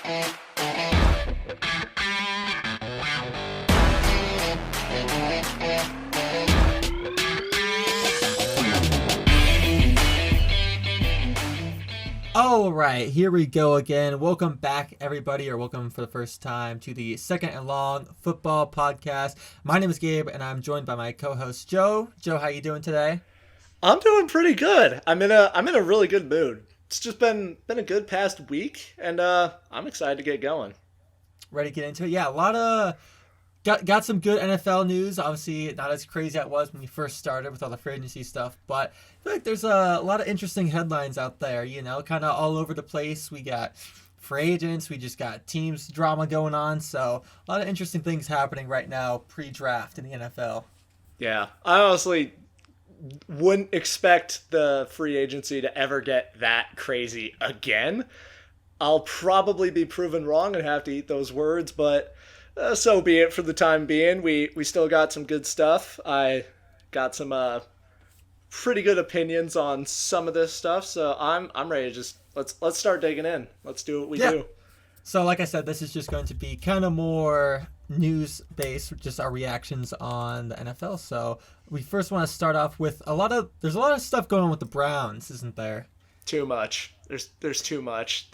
All right, here we go again. Welcome back, everybody, or welcome for the first time to the Second and Long Football Podcast. My name is Gabe, and I'm joined by my co-host Joe. Joe, how you doing today? I'm doing pretty good. I'm in a really good mood. It's just been a good past week, and I'm excited to get going. Ready to get into it? Yeah, a lot of got some good NFL news. Obviously, not as crazy as it was when we first started with all the free agency stuff, but I feel like there's a lot of interesting headlines out there, kind of all over the place. We got free agents, we just got teams drama going on, so a lot of interesting things happening right now pre-draft in the NFL. Yeah, I honestly wouldn't expect the free agency to ever get that crazy again. I'll probably be proven wrong and have to eat those words, but so be it for the time being. We still got some good stuff. I got some pretty good opinions on some of this stuff, so I'm ready to just let's start digging in. Let's do what we do. So like I said, this is just going to be kind of more news based, just our reactions on the NFL. So we first want to start off with there's a lot of stuff going on with the Browns, isn't there? Too much. There's too much.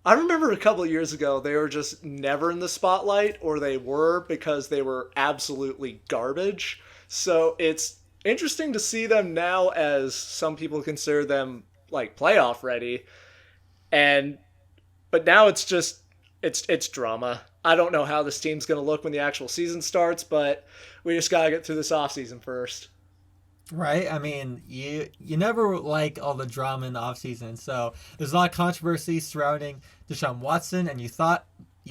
I remember a couple of years ago, they were just never in the spotlight, or they were because they were absolutely garbage. So it's interesting to see them now, as some people consider them like playoff ready. But now it's drama. I don't know how this team's going to look when the actual season starts, but we just got to get through this offseason first. Right? I mean, you never like all the drama in the offseason, so there's a lot of controversy surrounding Deshaun Watson, and you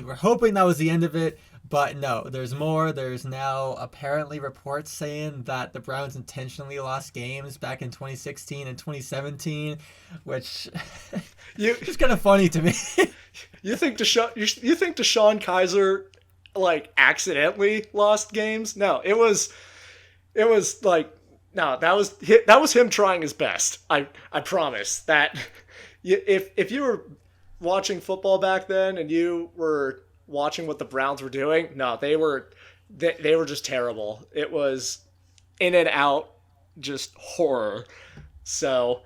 were hoping that was the end of it, but no, there's more. There's now apparently reports saying that the Browns intentionally lost games back in 2016 and 2017, which is kind of funny to me. You think Deshaun Kaiser like accidentally lost games? No, it was like, no, that was him trying his best. I promise that if you were watching football back then and you were watching what the Browns were doing, no, they were just terrible. It was in and out, just horror. So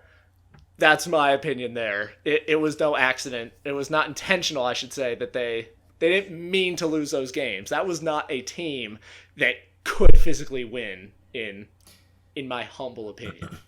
that's my opinion there. It was no accident. It was not intentional, I should say, that they didn't mean to lose those games. That was not a team that could physically win in my humble opinion.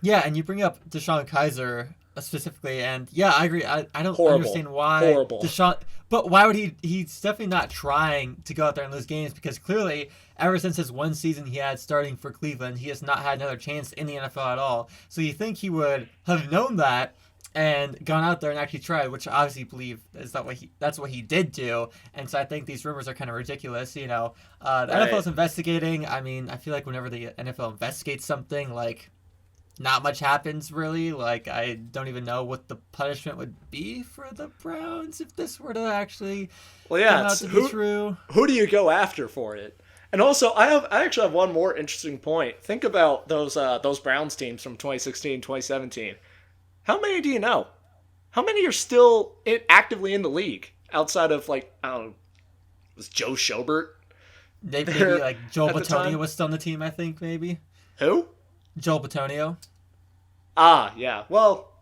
Yeah, and you bring up Deshaun Kaiser specifically, and yeah, I agree. I don't understand why Deshaun, but why would he's definitely not trying to go out there and lose games, because clearly ever since his one season he had starting for Cleveland, he has not had another chance in the NFL at all. So you think he would have known that and gone out there and actually tried, which I obviously believe that's what he did do. And so I think these rumors are kind of ridiculous. The NFL is investigating. I mean, I feel like whenever the NFL investigates something, like, not much happens really. Like, I don't even know what the punishment would be for the Browns if this were to actually come out to be true. Who do you go after for it? And also, I actually have one more interesting point. Think about those Browns teams from 2016, 2017. How many do you know? How many are still actively in the league outside of, like, I don't know, was Joe Schobert? Maybe like Joel Bitonio was still on the team, I think, maybe. Who? Joel Bitonio. Ah, yeah. Well,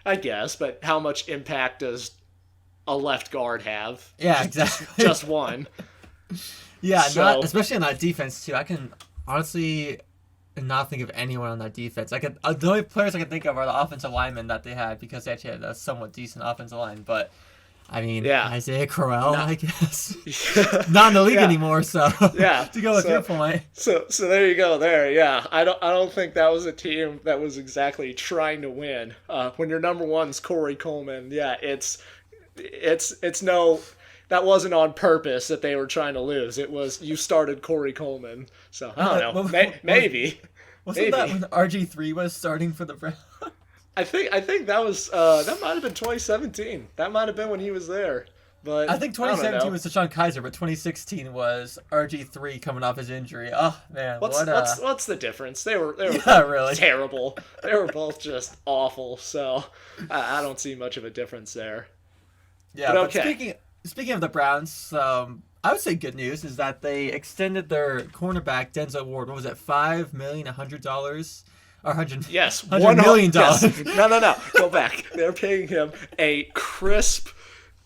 I guess, but how much impact does a left guard have? Yeah, exactly. Just one. Yeah, especially on that defense, too. I can honestly not think of anyone on that defense. The only players I can think of are the offensive linemen that they had, because they actually had a somewhat decent offensive line. But I mean, Isaiah Crowell, I guess, not in the league anymore. So to go with your point. So there you go. There, yeah. I don't think that was a team that was exactly trying to win. When your number one's Corey Coleman, it's no. That wasn't on purpose that they were trying to lose. It was, you started Corey Coleman. So, I don't know. Maybe. Wasn't that when RG3 was starting for the Browns? I think that was, that might have been 2017. That might have been when he was there. But I think 2017 was Deshaun Kaiser, but 2016 was RG3 coming off his injury. Oh, man. What's the difference? They were really terrible. They were both just awful. So, I don't see much of a difference there. Yeah, but speaking of the Browns, I would say good news is that they extended their cornerback Denzel Ward. What was it, $5 million, $100, or $100? Yes, $100 million. Yes. No. Go back. They're paying him a crisp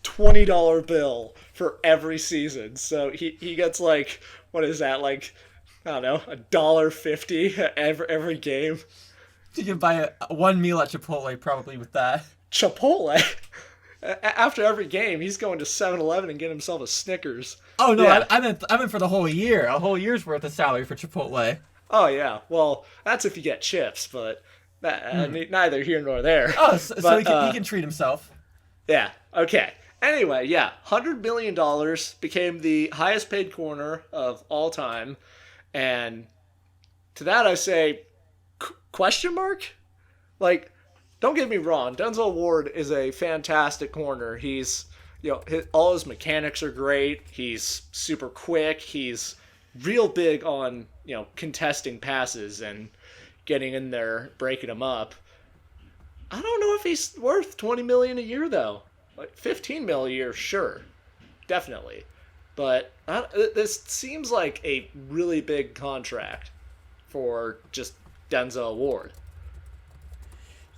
$20 bill for every season. So he gets like, what is that, like, I don't know, $1.50 every game. You can buy one meal at Chipotle probably with that. Chipotle? After every game, he's going to 7-Eleven and getting himself a Snickers. Oh no, yeah. I meant for the whole year, a whole year's worth of salary for Chipotle. Oh yeah, well that's if you get chips, but neither here nor there. Oh, so he can treat himself. Yeah. Okay. Anyway, yeah, $100 million became the highest paid corner of all time, and to that I say, question mark? Like, don't get me wrong, Denzel Ward is a fantastic corner. He's, all his mechanics are great. He's super quick. He's real big on, contesting passes and getting in there, breaking them up. I don't know if he's worth $20 million a year though. Like $15 million a year, sure, definitely. But this seems like a really big contract for just Denzel Ward.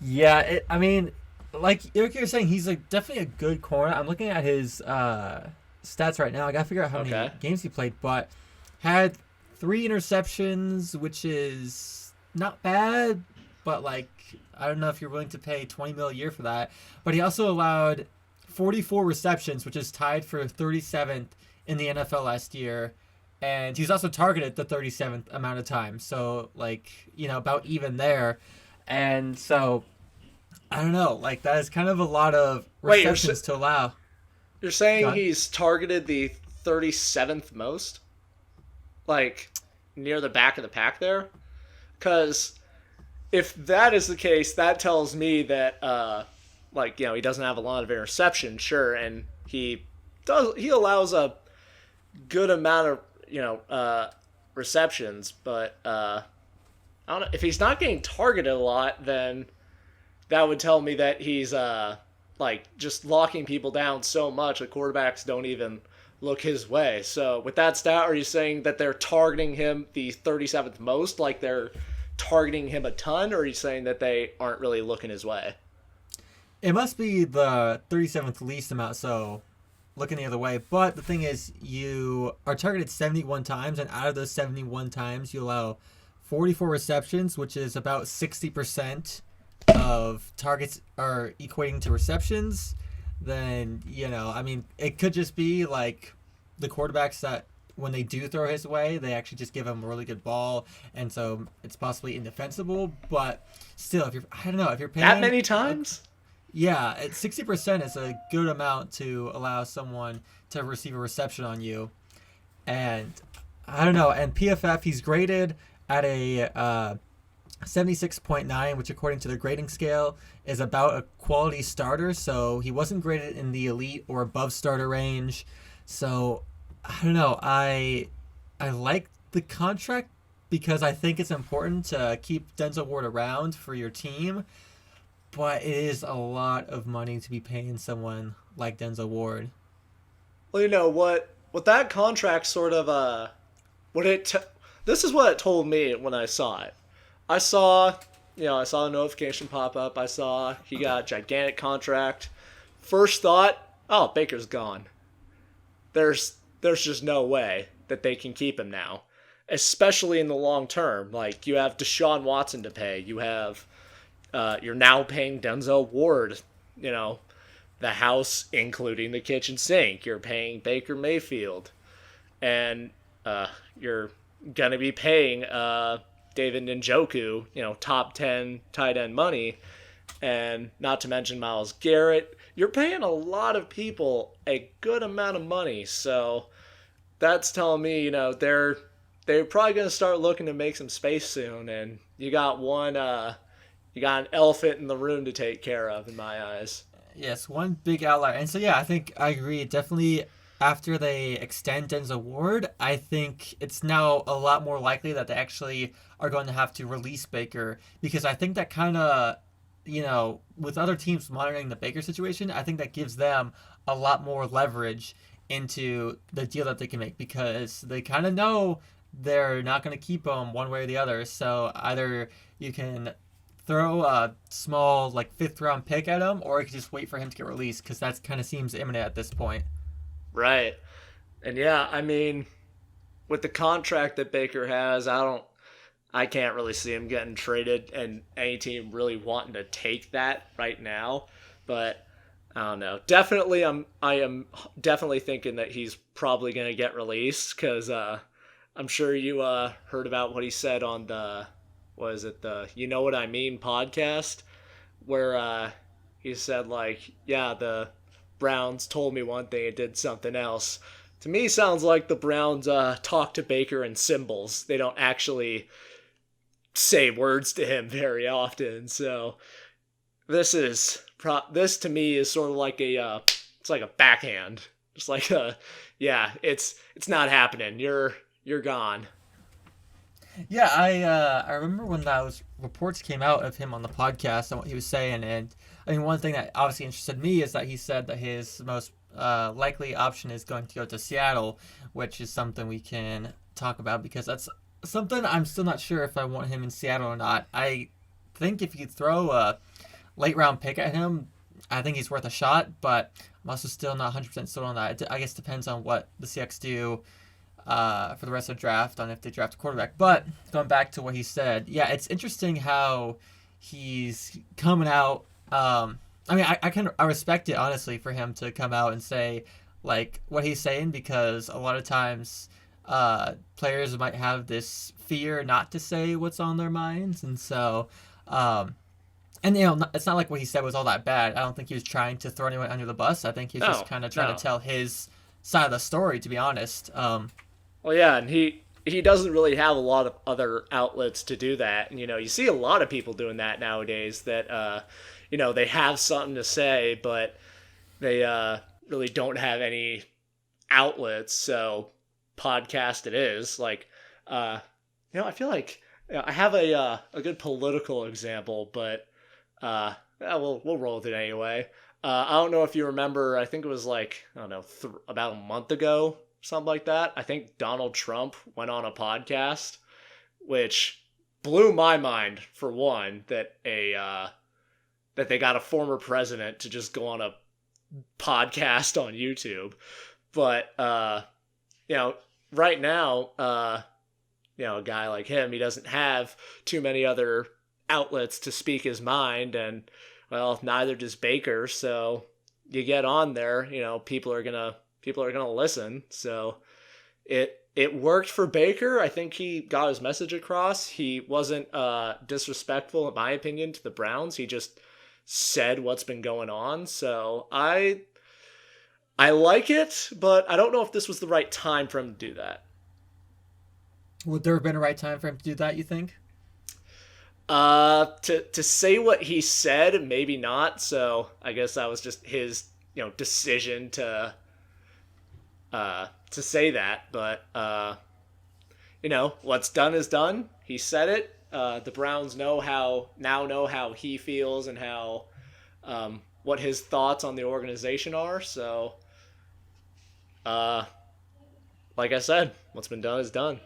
Yeah, I mean, like you're saying, he's definitely a good corner. I'm looking at his stats right now. I gotta figure out how many games he played, but had 3 interceptions, which is not bad, but like I don't know if you're willing to pay $20 million a year for that. But he also allowed 44 receptions, which is tied for 37th in the NFL last year. And he's also targeted the 37th amount of times. So, about even there. And so, I don't know. Like, that is kind of a lot of receptions to allow. You're saying he's targeted the 37th most? Like, near the back of the pack there? Because if that is the case, that tells me that, he doesn't have a lot of interceptions, sure. And he allows a good amount of, receptions, but I don't know if he's not getting targeted a lot, then that would tell me that he's just locking people down so much that quarterbacks don't even look his way. So with that stat, are you saying that they're targeting him the 37th most, like they're targeting him a ton, or are you saying that they aren't really looking his way? It must be the 37th least amount, so looking the other way. But the thing is, you are targeted 71 times, and out of those 71 times, you allow 44 receptions, which is about 60% of targets are equating to receptions. Then, it could just be like the quarterbacks that when they do throw his way, they actually just give him a really good ball, and so it's possibly indefensible. But still, if you're paying that many times. Yeah, 60% is a good amount to allow someone to receive a reception on you. And I don't know. And PFF, he's graded at a 76.9, which according to the grading scale is about a quality starter. So he wasn't graded in the elite or above starter range. So I don't know. I like the contract because I think it's important to keep Denzel Ward around for your team. But it is a lot of money to be paying someone like Denzel Ward. Well, what that contract sort of this is what it told me when I saw it. I saw a notification pop up. I saw he got a gigantic contract. First thought, oh, Baker's gone. There's just no way that they can keep him now, especially in the long term. Like, you have Deshaun Watson to pay. You have you're now paying Denzel Ward, the house, including the kitchen sink. You're paying Baker Mayfield. And you're going to be paying David Njoku, top 10 tight end money. And not to mention Myles Garrett. You're paying a lot of people a good amount of money. So that's telling me, they're probably going to start looking to make some space soon. And you got an elephant in the room to take care of, in my eyes. Yes, one big outlier. And so, yeah, I think I agree. Definitely after they extend Denzel Ward, I think it's now a lot more likely that they actually are going to have to release Baker, because I think that kind of with other teams monitoring the Baker situation, I think that gives them a lot more leverage into the deal that they can make, because they kind of know they're not going to keep him one way or the other. So either you can throw a small like 5th round pick at him, or you can just wait for him to get released, because that kind of seems imminent at this point. Right. And yeah, I mean, with the contract that Baker has, I can't really see him getting traded and any team really wanting to take that right now. But I don't know. Definitely, I am definitely thinking that he's probably going to get released, because I'm sure you heard about what he said on the You Know What I Mean podcast, where he said, like, yeah, the Browns told me one thing and did something else. To me, sounds like the Browns talk to Baker in symbols. They don't actually say words to him very often. So this to me is sort of like it's like a backhand. Just like it's not happening. You're gone. Yeah, I remember when those reports came out of him on the podcast and what he was saying, and I mean, one thing that obviously interested me is that he said that his most likely option is going to go to Seattle, which is something we can talk about, because that's something I'm still not sure if I want him in Seattle or not. I think if you throw a late round pick at him, I think he's worth a shot, but I'm also still not 100% sold on that. I guess it depends on what the Seahawks do for the rest of the draft, on if they draft a quarterback. But going back to what he said, yeah, it's interesting how he's coming out. I mean, I respect it, honestly, for him to come out and say like what he's saying, because a lot of times players might have this fear not to say what's on their minds, and so and it's not like what he said was all that bad. I don't think he was trying to throw anyone under the bus. I think he's just kind of trying to tell his side of the story, to be honest. Well, yeah, and he doesn't really have a lot of other outlets to do that. And, you see a lot of people doing that nowadays, that they have something to say, but they really don't have any outlets. So podcast it is. Like, I feel like I have a good political example, but we'll roll with it anyway. I don't know if you remember, I think it was like, I don't know, about a month ago, something like that. I think Donald Trump went on a podcast, which blew my mind, for one, that that they got a former president to just go on a podcast on YouTube. But right now, a guy like him, he doesn't have too many other outlets to speak his mind, and well, neither does Baker. So you get on there, people are gonna listen. So it worked for Baker. I think he got his message across. He wasn't disrespectful, in my opinion, to the Browns. He just said what's been going on. So I like it, but I don't know if this was the right time for him to do that. Would there have been a right time for him to do that, you think? To say what he said, maybe not. So I guess that was just his, decision to say that. But what's done is done. He said it. The Browns know how he feels and how what his thoughts on the organization are. So, like I said, what's been done is done.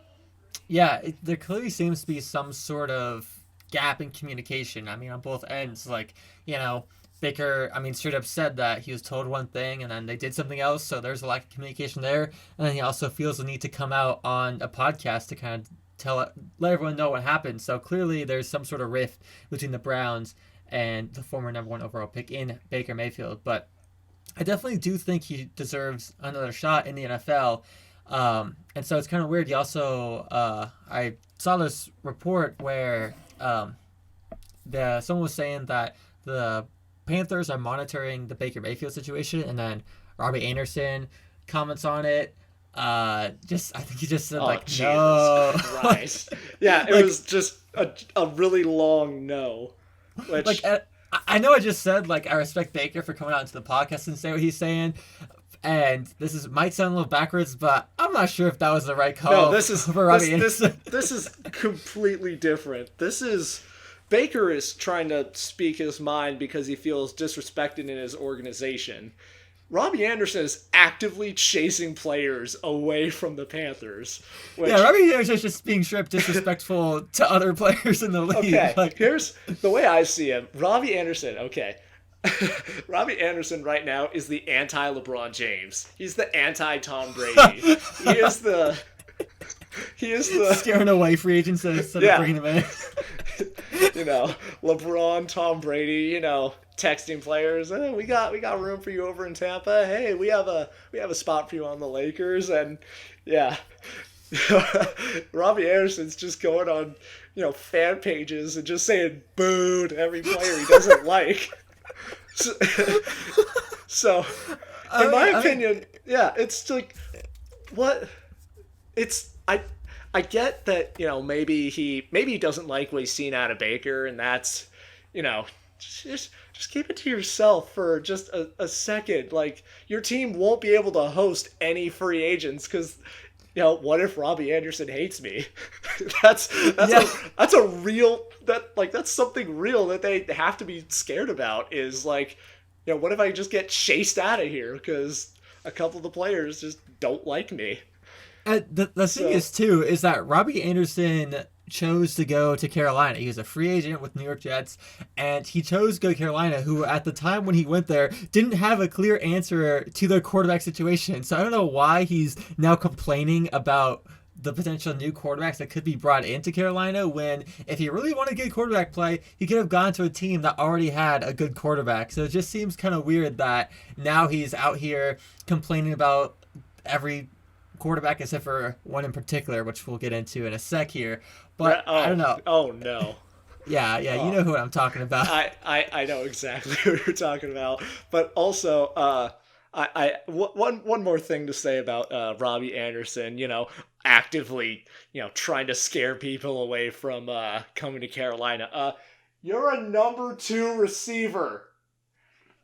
Yeah, there clearly seems to be some sort of gap in communication. I mean, on both ends. Like, Baker, straight up said that he was told one thing and then they did something else, so there's a lack of communication there. And then he also feels the need to come out on a podcast to kind of let everyone know what happened. So clearly there's some sort of rift between the Browns and the former number 1 overall pick in Baker Mayfield. But I definitely do think he deserves another shot in the NFL. And so it's kind of weird. He also, I saw this report where someone was saying that the Panthers are monitoring the Baker Mayfield situation, and then Robbie Anderson comments on it. I think he just said Jesus no. Christ. Yeah, it was just a really long no. Which I know I just said I respect Baker for coming out into the podcast and say what he's saying, and might sound a little backwards, but I'm not sure if that was the right call. No, this is for Robbie Anderson. This is completely different. This is Baker is trying to speak his mind because he feels disrespected in his organization. Robbie Anderson is actively chasing players away from the Panthers. Yeah, Robbie Anderson is just being straight disrespectful to other players in the league. Okay, here's the way I see him. Robbie Anderson, Robbie Anderson right now is the anti-LeBron James. He's the anti-Tom Brady. He is the scaring away free agents instead of bringing them in. LeBron, Tom Brady, texting players, we got room for you over in Tampa. Hey, we have a spot for you on the Lakers. And Robbie Anderson's just going on, fan pages and just saying boo to every player he doesn't like. So in my opinion, it's like, what? It's I get that, maybe he doesn't like what he's seen out of Baker, and that's, just keep it to yourself for just a second. Like, your team won't be able to host any free agents because, what if Robbie Anderson hates me? that's a real, that's something real that they have to be scared about, is like, what if I just get chased out of here because a couple of the players just don't like me? The thing is that Robbie Anderson chose to go to Carolina. He was a free agent with New York Jets, and he chose to go to Carolina, who at the time when he went there didn't have a clear answer to their quarterback situation. So I don't know why he's now complaining about the potential new quarterbacks that could be brought into Carolina, when if he really wanted good quarterback play, he could have gone to a team that already had a good quarterback. So it just seems kind of weird that now he's out here complaining about every quarterback except for one in particular, which we'll get into in a sec here. But I don't know. Oh no. Yeah, you know who I'm talking about. I know exactly who you're talking about. But also, one more thing to say about Robbie Anderson, actively, trying to scare people away from coming to Carolina. You're a number 2 receiver.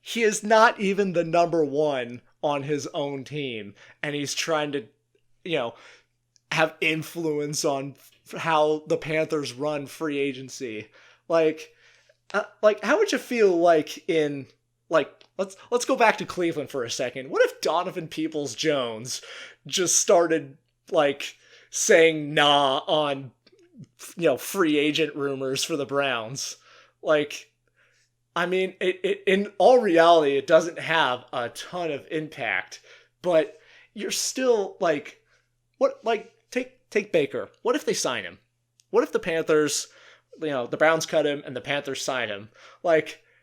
He is not even the number 1 on his own team, and he's trying to, have influence on how the Panthers run free agency. Like how would you feel like in, let's go back to Cleveland for a second. What if Donovan Peoples-Jones just started saying nah on, free agent rumors for the Browns? I mean, it in all reality, it doesn't have a ton of impact, but you're still take Baker. What if they sign him? What if the Panthers, the Browns cut him and the Panthers sign him?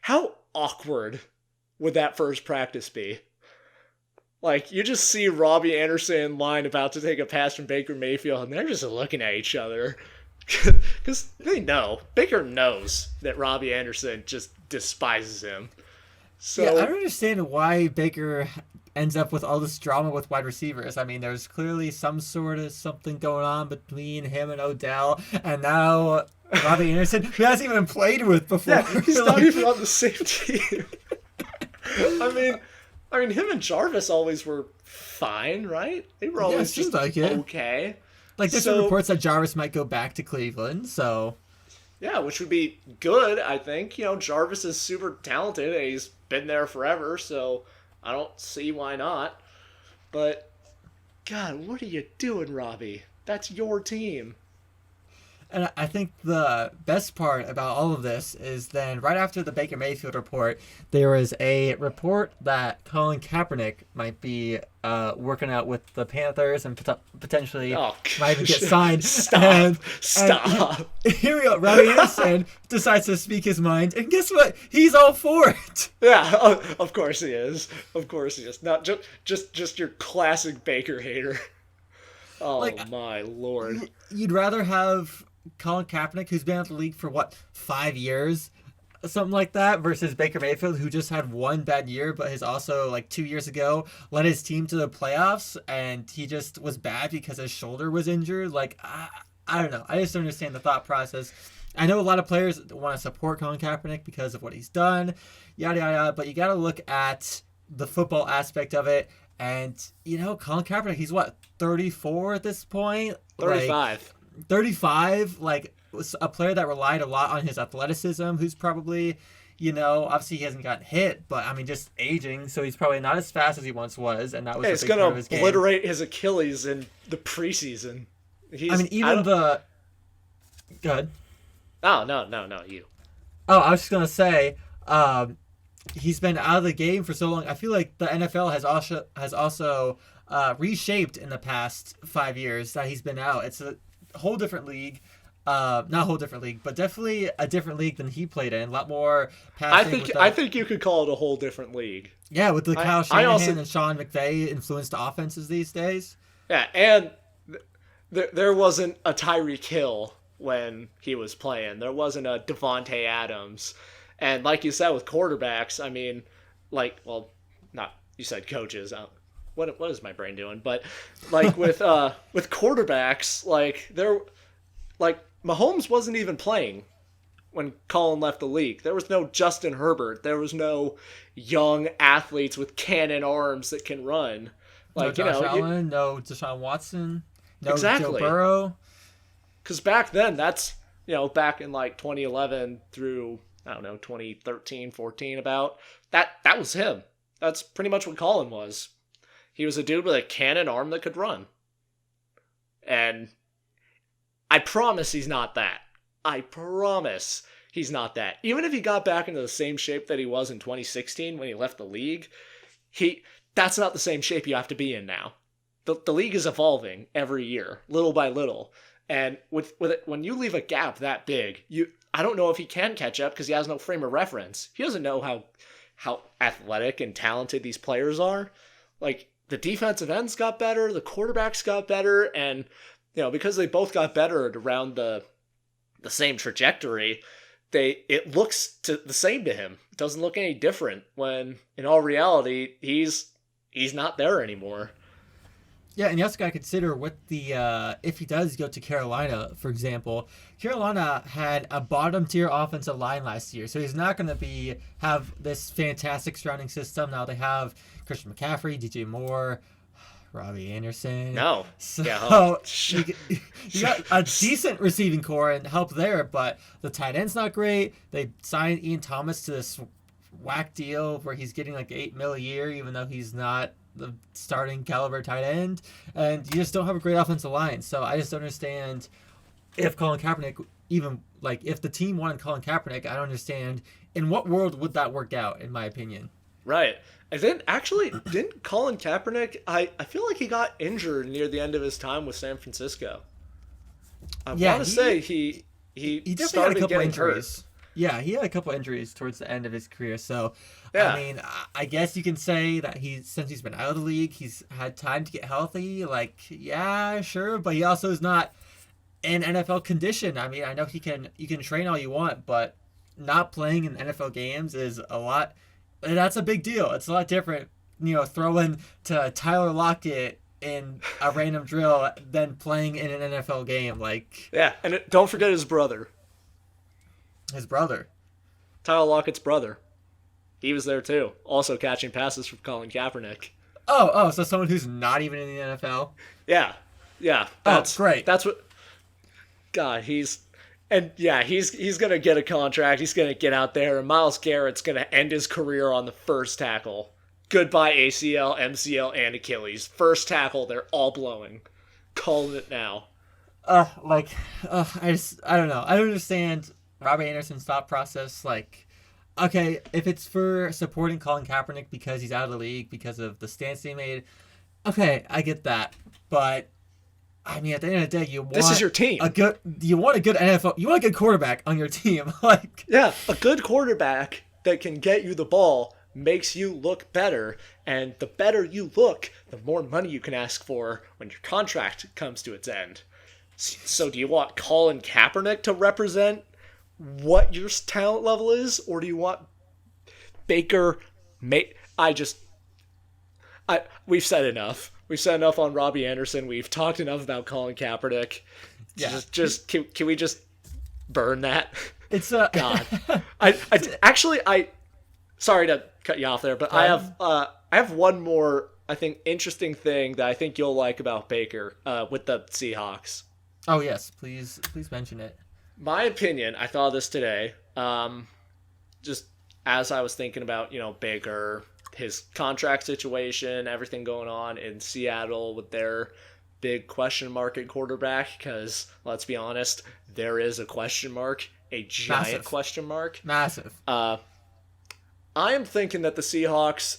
How awkward would that first practice be? You just see Robbie Anderson in line about to take a pass from Baker Mayfield, and they're just looking at each other. Because they know. Baker knows that Robbie Anderson just despises him. So I don't understand why Baker ends up with all this drama with wide receivers. I mean, there's clearly some sort of something going on between him and Odell, and now Robbie Anderson, who hasn't even played with before. Yeah, he's not even on the same team. I mean, him and Jarvis always were fine, right? They were always just okay. There's some reports that Jarvis might go back to Cleveland, so... Yeah, which would be good, I think. Jarvis is super talented, and he's been there forever, so I don't see why not. But, God, what are you doing, Robbie? That's your team. And I think the best part about all of this is then right after the Baker Mayfield report, there was a report that Colin Kaepernick might be working out with the Panthers and potentially might even get signed. Stop. And here we go. Robbie Anderson decides to speak his mind, and guess what? He's all for it. Yeah, of course he is. Of course he is. Not just your classic Baker hater. Oh, my Lord. You'd rather have Colin Kaepernick, who's been out the league for 5 years, something like that, versus Baker Mayfield, who just had one bad year, but has also 2 years ago led his team to the playoffs, and he just was bad because his shoulder was injured. I don't know. I just don't understand the thought process. I know a lot of players want to support Colin Kaepernick because of what he's done, yada yada, but you got to look at the football aspect of it. And Colin Kaepernick, he's 34 at this point. 35. 35, was a player that relied a lot on his athleticism, who's probably, obviously he hasn't gotten hit, but I mean, just aging, so he's probably not as fast as he once was, and that was it's going to obliterate his Achilles in the preseason. Go ahead. Oh, no, you. Oh, I was just going to say, he's been out of the game for so long. I feel like the NFL has also reshaped in the past 5 years that he's been out. It's a whole different league. Not a whole different league, but definitely a different league than he played in. A lot more passing. I think you could call it a whole different league. Yeah, with the Kyle Shanahan and Sean McVay influenced offenses these days. Yeah, and there wasn't a Tyreek Hill when he was playing. There wasn't a Devontae Adams. And like you said with quarterbacks, I mean, you said coaches. What is my brain doing? But like with quarterbacks, Mahomes wasn't even playing when Colin left the league. There was no Justin Herbert. There was no young athletes with cannon arms that can run. No Josh Allen, no Deshaun Watson, no exactly. Joe Burrow. Because back then, that's, back in 2011 through, 2013, 14 about, that was him. That's pretty much what Colin was. He was a dude with a cannon arm that could run. And I promise he's not that. I promise he's not that. Even if he got back into the same shape that he was in 2016 when he left the league, that's not the same shape you have to be in now. The league is evolving every year, little by little. And with it, when you leave a gap that big, I don't know if he can catch up because he has no frame of reference. He doesn't know how athletic and talented these players are. Like, the defensive ends got better, the quarterbacks got better, and because they both got better at around the same trajectory, it looks the same to him. It doesn't look any different when in all reality he's not there anymore. Yeah, and you also got to consider what if he does go to Carolina, for example. Carolina had a bottom-tier offensive line last year, so he's not going to have this fantastic surrounding system. Now they have Christian McCaffrey, DJ Moore, Robbie Anderson. No. So yeah, you got a decent receiving core and help there, but the tight end's not great. They signed Ian Thomas to this whack deal where he's getting $8 million a year, even though he's not the starting caliber tight end, and you just don't have a great offensive line. So I just don't understand if Colin Kaepernick, even if the team wanted Colin Kaepernick, I don't understand in what world would that work out, in my opinion. Right. And then didn't Colin Kaepernick, I feel like he got injured near the end of his time with San Francisco. I want to say he definitely had a couple injuries. Hurt. Yeah, he had a couple injuries towards the end of his career. So, yeah. I mean, I guess you can say that since he's been out of the league, he's had time to get healthy. Yeah, sure. But he also is not in NFL condition. I mean, I know you can train all you want, but not playing in NFL games is a lot. And that's a big deal. It's a lot different, throwing to Tyler Lockett in a random drill than playing in an NFL game. Yeah, and don't forget his brother. His brother. Tyler Lockett's brother. He was there too. Also catching passes from Colin Kaepernick. Oh, so someone who's not even in the NFL? Yeah. That's great. That's what... God, he's going to get a contract. He's going to get out there, and Myles Garrett's going to end his career on the first tackle. Goodbye ACL, MCL, and Achilles. First tackle, they're all blowing. Calling it now. I don't know. I don't understand Robbie Anderson's thought process. Okay, if it's for supporting Colin Kaepernick because he's out of the league because of the stance he made, okay, I get that. But I mean, at the end of the day, this is your team. You want a good NFL. You want a good quarterback on your team. Yeah, a good quarterback that can get you the ball makes you look better, and the better you look, the more money you can ask for when your contract comes to its end. So, do you want Colin Kaepernick to represent what your talent level is, or do you want Baker we've said enough. We've said enough on Robbie Anderson. We've talked enough about Colin Kaepernick. Yeah. Can we just burn that? It's God. I sorry to cut you off there, but I have one more, I think, interesting thing that I think you'll like about Baker with the Seahawks. Oh yes, please mention it. My opinion, I thought of this today, just as I was thinking about, Baker, his contract situation, everything going on in Seattle with their big question mark at quarterback, because let's be honest, there is a question mark, a giant Massive. question mark. Massive. I am thinking that the Seahawks,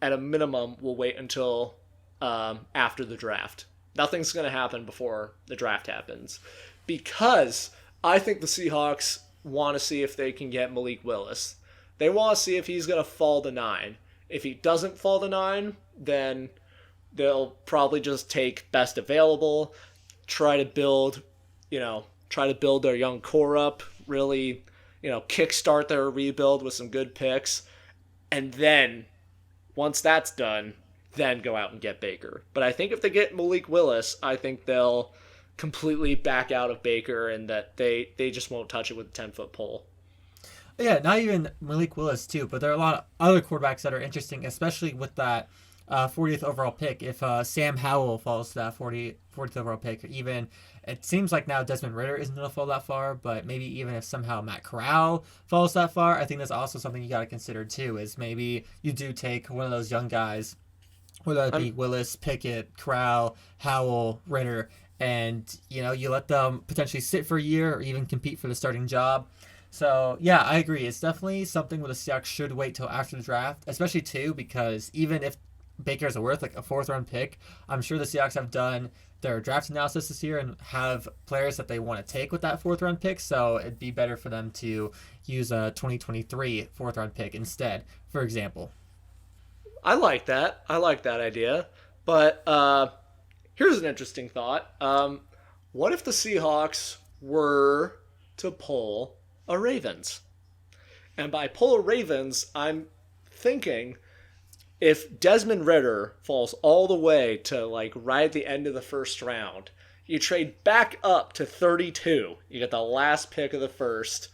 at a minimum, will wait until after the draft. Nothing's going to happen before the draft happens, because I think the Seahawks want to see if they can get Malik Willis. They want to see if he's going to fall to 9. If he doesn't fall to 9, then they'll probably just take best available, try to build their young core up, really, kickstart their rebuild with some good picks, and then once that's done, then go out and get Baker. But I think if they get Malik Willis, I think they'll completely back out of Baker and that they just won't touch it with a 10-foot pole. Yeah, not even Malik Willis too, but there are a lot of other quarterbacks that are interesting, especially with that 40th overall pick. If Sam Howell falls to that 40th overall pick, even it seems like now Desmond Ridder isn't going to fall that far, but maybe even if somehow Matt Corral falls that far, I think that's also something you got to consider too, is maybe you do take one of those young guys, whether it be Willis, Pickett, Corral, Howell, Ridder, and you let them potentially sit for a year or even compete for the starting job. So, yeah, I agree. It's definitely something where the Seahawks should wait till after the draft, especially, too, because even if Baker's worth like a 4th-round pick, I'm sure the Seahawks have done their draft analysis this year and have players that they want to take with that 4th-round pick, so it'd be better for them to use a 2023 4th-round pick instead, for example. I like that. I like that idea. But here's an interesting thought. What if the Seahawks were to pull a Ravens? And by pull a Ravens, I'm thinking if Desmond Ridder falls all the way to like right at the end of the first round, you trade back up to 32. You get the last pick of the first,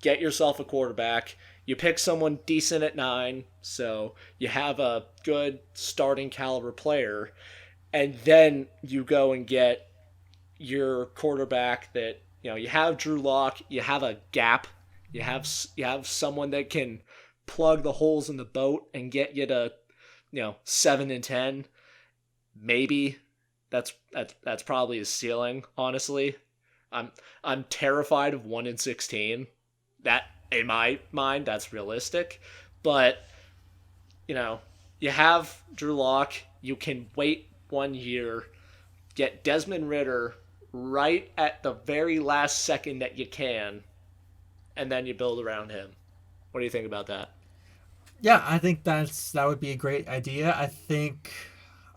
get yourself a quarterback. You pick someone decent at 9, so you have a good starting caliber player, and then you go and get your quarterback that, you have Drew Lock, you have a gap, you have someone that can plug the holes in the boat and get you to 7-10. Maybe that's probably his ceiling, honestly. I'm terrified of 1-16. That, in my mind, that's realistic. But you have Drew Lock, you can wait 1 year, get Desmond Ridder right at the very last second that you can, and then you build around him. What do you think about that? Yeah, I think that would be a great idea. I think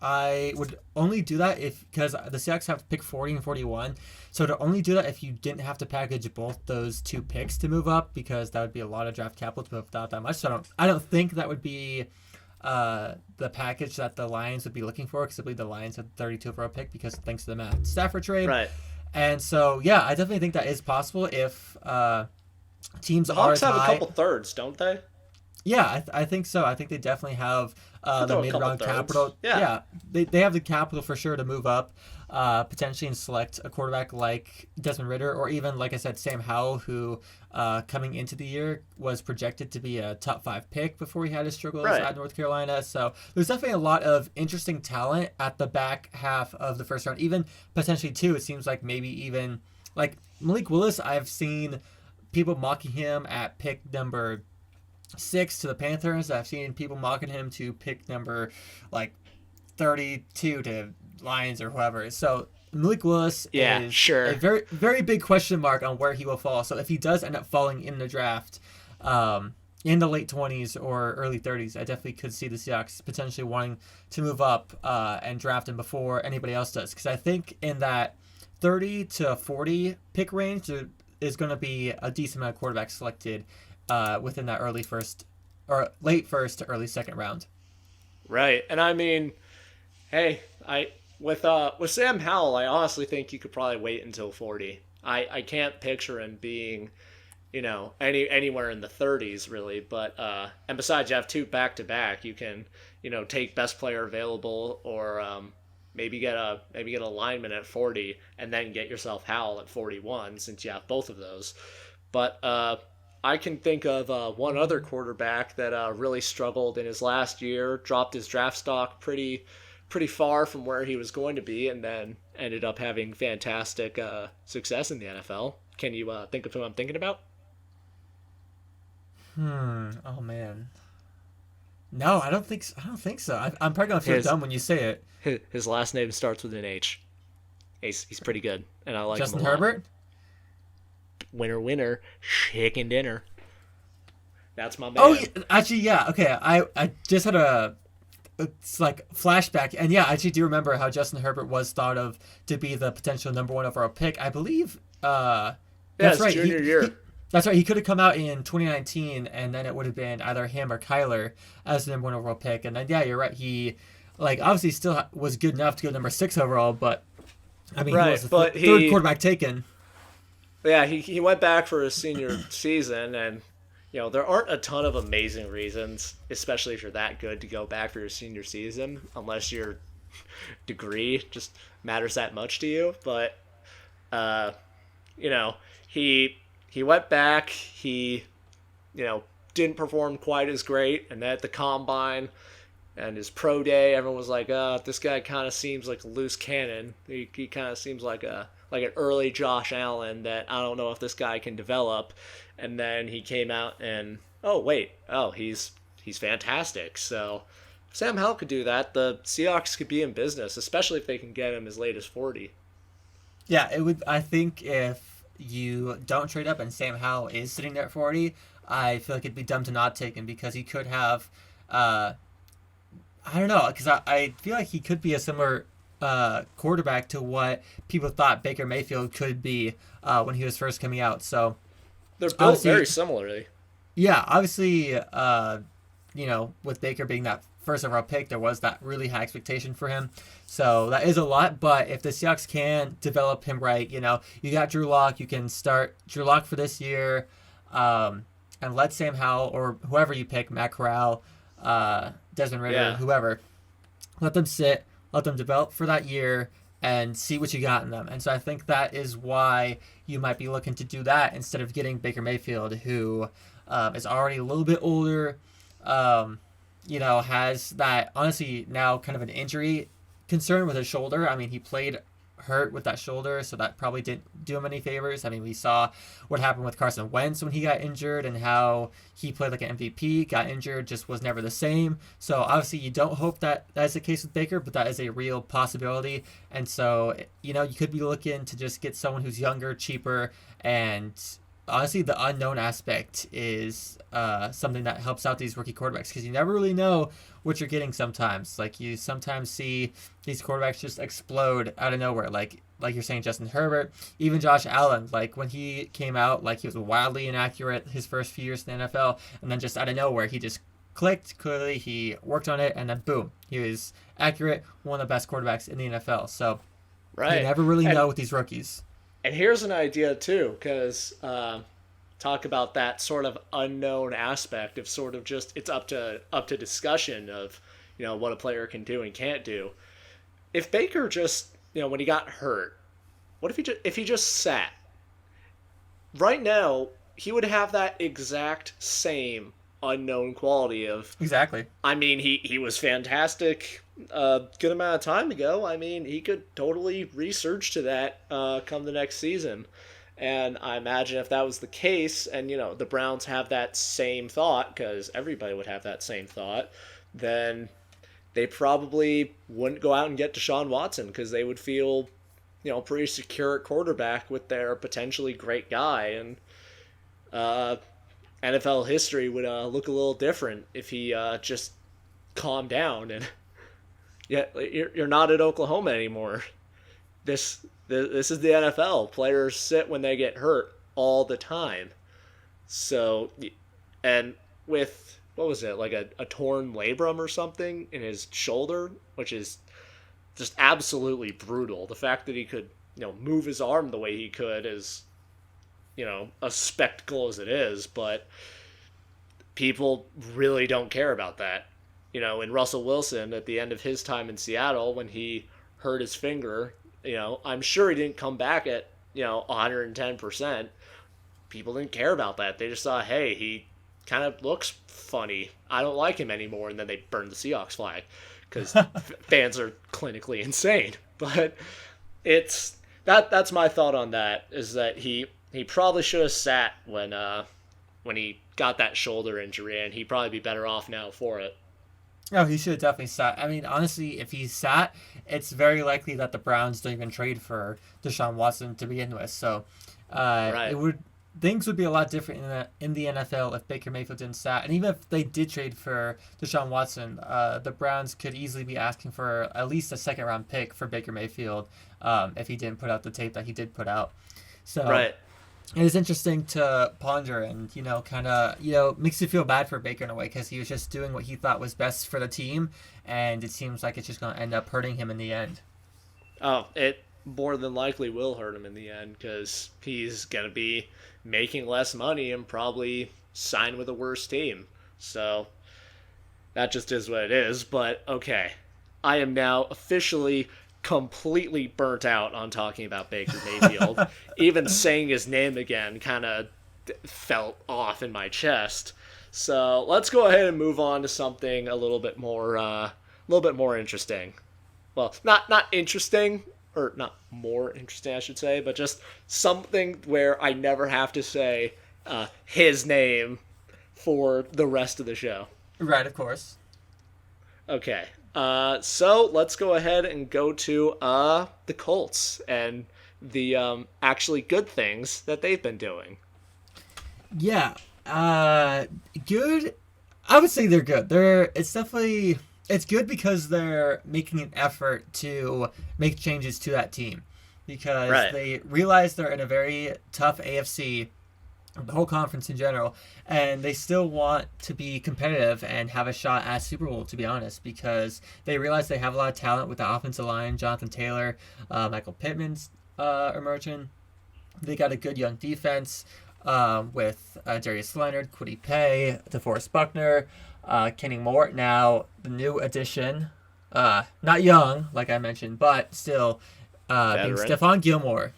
I would only do that because the Seahawks have to pick 40 and 41. So to only do that if you didn't have to package both those 2 picks to move up, because that would be a lot of draft capital to move without that much. So I don't think that would be the package that the Lions would be looking for, because I believe the Lions had the 32 overall pick because thanks to the Matt Stafford trade. Right. And so, yeah, I definitely think that is possible if teams the Hawks have a couple thirds, don't they? Yeah, I think so. I think they definitely have the mid-round capital. Yeah, they have the capital for sure to move up, potentially and select a quarterback like Desmond Ridder, or even, like I said, Sam Howell, who coming into the year was projected to be a top 5 pick before he had his struggles at North Carolina. So there's definitely a lot of interesting talent at the back half of the first round, even potentially 2. It seems like maybe even like Malik Willis, I've seen people mocking him at pick number 6 to the Panthers. I've seen people mocking him to pick number 32 to Lions or whoever. So Malik Willis is a very, very big question mark on where he will fall. So if he does end up falling in the draft in the late 20s or early 30s, I definitely could see the Seahawks potentially wanting to move up and draft him before anybody else does. Because I think in that 30 to 40 pick range, there is going to be a decent amount of quarterbacks selected within that early first or late first to early second round. Right. And I mean, hey, with Sam Howell, I honestly think you could probably wait until 40. I can't picture him being, anywhere in the 30s really, but and besides you have 2 back-to-back, you can, take best player available or maybe get a lineman at 40, and then get yourself Howell at 41 since you have both of those. But I can think of one other quarterback that really struggled in his last year, dropped his draft stock pretty far from where he was going to be, and then ended up having fantastic success in the NFL. Can you think of who I'm thinking about? Oh man. No, I don't think so. I'm probably gonna feel dumb when you say it. His last name starts with an H. He's pretty good, and I like Justin him a lot. Herbert. Winner, chicken dinner. That's my man. Oh, actually, yeah. Okay, I just had it's like flashback, and yeah, I actually do remember how Justin Herbert was thought of to be the potential number 1 overall pick. I believe. That's right. Junior year. That's right. He could have come out in 2019, and then it would have been either him or Kyler as the number 1 overall pick. And then, yeah, you're right. He, obviously still was good enough to go number 6 overall, but I mean, he was the third quarterback taken. Yeah, he went back for his senior season, and there aren't a ton of amazing reasons, especially if you're that good, to go back for your senior season, unless your degree just matters that much to you. But he went back. He didn't perform quite as great, and at the combine and his pro day, everyone was like, this guy kind of seems like a loose cannon. He kind of seems like an early Josh Allen that I don't know if this guy can develop. And then he came out and he's fantastic. So if Sam Howell could do that, the Seahawks could be in business, especially if they can get him as late as 40. Yeah, it would. I think if you don't trade up and Sam Howell is sitting there at 40, I feel like it'd be dumb to not take him, because he could have I don't know, because I feel like he could be a similar quarterback to what people thought Baker Mayfield could be when he was first coming out. So they're built very similarly. Yeah, obviously, with Baker being that first overall pick, there was that really high expectation for him. So that is a lot, but if the Seahawks can develop him right, you got Drew Lock, you can start Drew Lock for this year, and let Sam Howell or whoever you pick, Matt Corral, Desmond Ridder, whoever, let them sit, let them develop for that year, and see what you got in them. And so I think that is why you might be looking to do that instead of getting Baker Mayfield, who is already a little bit older, has that, honestly, now kind of an injury concern with his shoulder. I mean, he played hurt with that shoulder, so that probably didn't do him any favors. I mean, we saw what happened with Carson Wentz when he got injured, and how he played like an MVP, got injured, just was never the same. So obviously you don't hope that that's the case with Baker, but that is a real possibility. And so, you could be looking to just get someone who's younger, cheaper, and honestly, the unknown aspect is something that helps out these rookie quarterbacks, because you never really know what you're getting sometimes. Like, you sometimes see these quarterbacks just explode out of nowhere. Like you're saying, Justin Herbert, even Josh Allen. Like, when he came out, he was wildly inaccurate his first few years in the NFL, and then just out of nowhere, he just clicked. Clearly, he worked on it, and then boom, he was accurate, one of the best quarterbacks in the NFL. So you never really know with these rookies. And here's an idea too, because talk about that sort of unknown aspect of sort of just, it's up to discussion of what a player can do and can't do. If Baker just when he got hurt, what if he just sat? Right now, he would have that exact same unknown quality of. Exactly. I mean, he was fantastic a good amount of time ago. I mean, he could totally resurge to that come the next season. And I imagine if that was the case, and the Browns have that same thought, because everybody would have that same thought, then they probably wouldn't go out and get Deshaun Watson, because they would feel pretty secure at quarterback with their potentially great guy. And NFL history would look a little different if he just calmed down. And you're not at Oklahoma anymore. This is the NFL. Players sit when they get hurt all the time. So, and with, what was it, like a torn labrum or something in his shoulder, which is just absolutely brutal. The fact that he could, move his arm the way he could is, a spectacle as it is, but people really don't care about that. And Russell Wilson, at the end of his time in Seattle, when he hurt his finger. I'm sure he didn't come back at 110%. People didn't care about that. They just thought, hey, he kind of looks funny. I don't like him anymore. And then they burned the Seahawks flag because fans are clinically insane. But that's my thought on that, is that he probably should have sat when he got that shoulder injury, and he'd probably be better off now for it. No, he should have definitely sat. I mean, honestly, if he sat, it's very likely that the Browns don't even trade for Deshaun Watson to begin with. So, right. Things would be a lot different in the NFL if Baker Mayfield didn't sat. And even if they did trade for Deshaun Watson, the Browns could easily be asking for at least a second-round pick for Baker Mayfield if he didn't put out the tape that he did put out. So, right. It is interesting to ponder, and kind of makes you feel bad for Baker in a way, because he was just doing what he thought was best for the team, and it seems like it's just going to end up hurting him in the end. Oh, it more than likely will hurt him in the end, because he's going to be making less money and probably sign with a worse team. So that just is what it is. But okay, I am now officially completely burnt out on talking about Baker Mayfield. Even saying his name again kind of felt off in my chest. So let's go ahead and move on to something a little bit more interesting. Well, not interesting, or not more interesting, I should say, but just something where I never have to say his name for the rest of the show. Right, of course. Okay. So let's go ahead and go to the Colts and the actually good things that they've been doing. Yeah, good. I would say they're good. It's good because they're making an effort to make changes to that team, because they realize they're in a very tough AFC, the whole conference in general, and they still want to be competitive and have a shot at Super Bowl, to be honest, because they realize they have a lot of talent with the offensive line. Jonathan Taylor, Michael Pittman's emerging. They got a good young defense with Darius Leonard, Kwity Paye, DeForest Buckner, Kenny Moore. Now, the new addition, not young, like I mentioned, but still being Stephon Gilmore.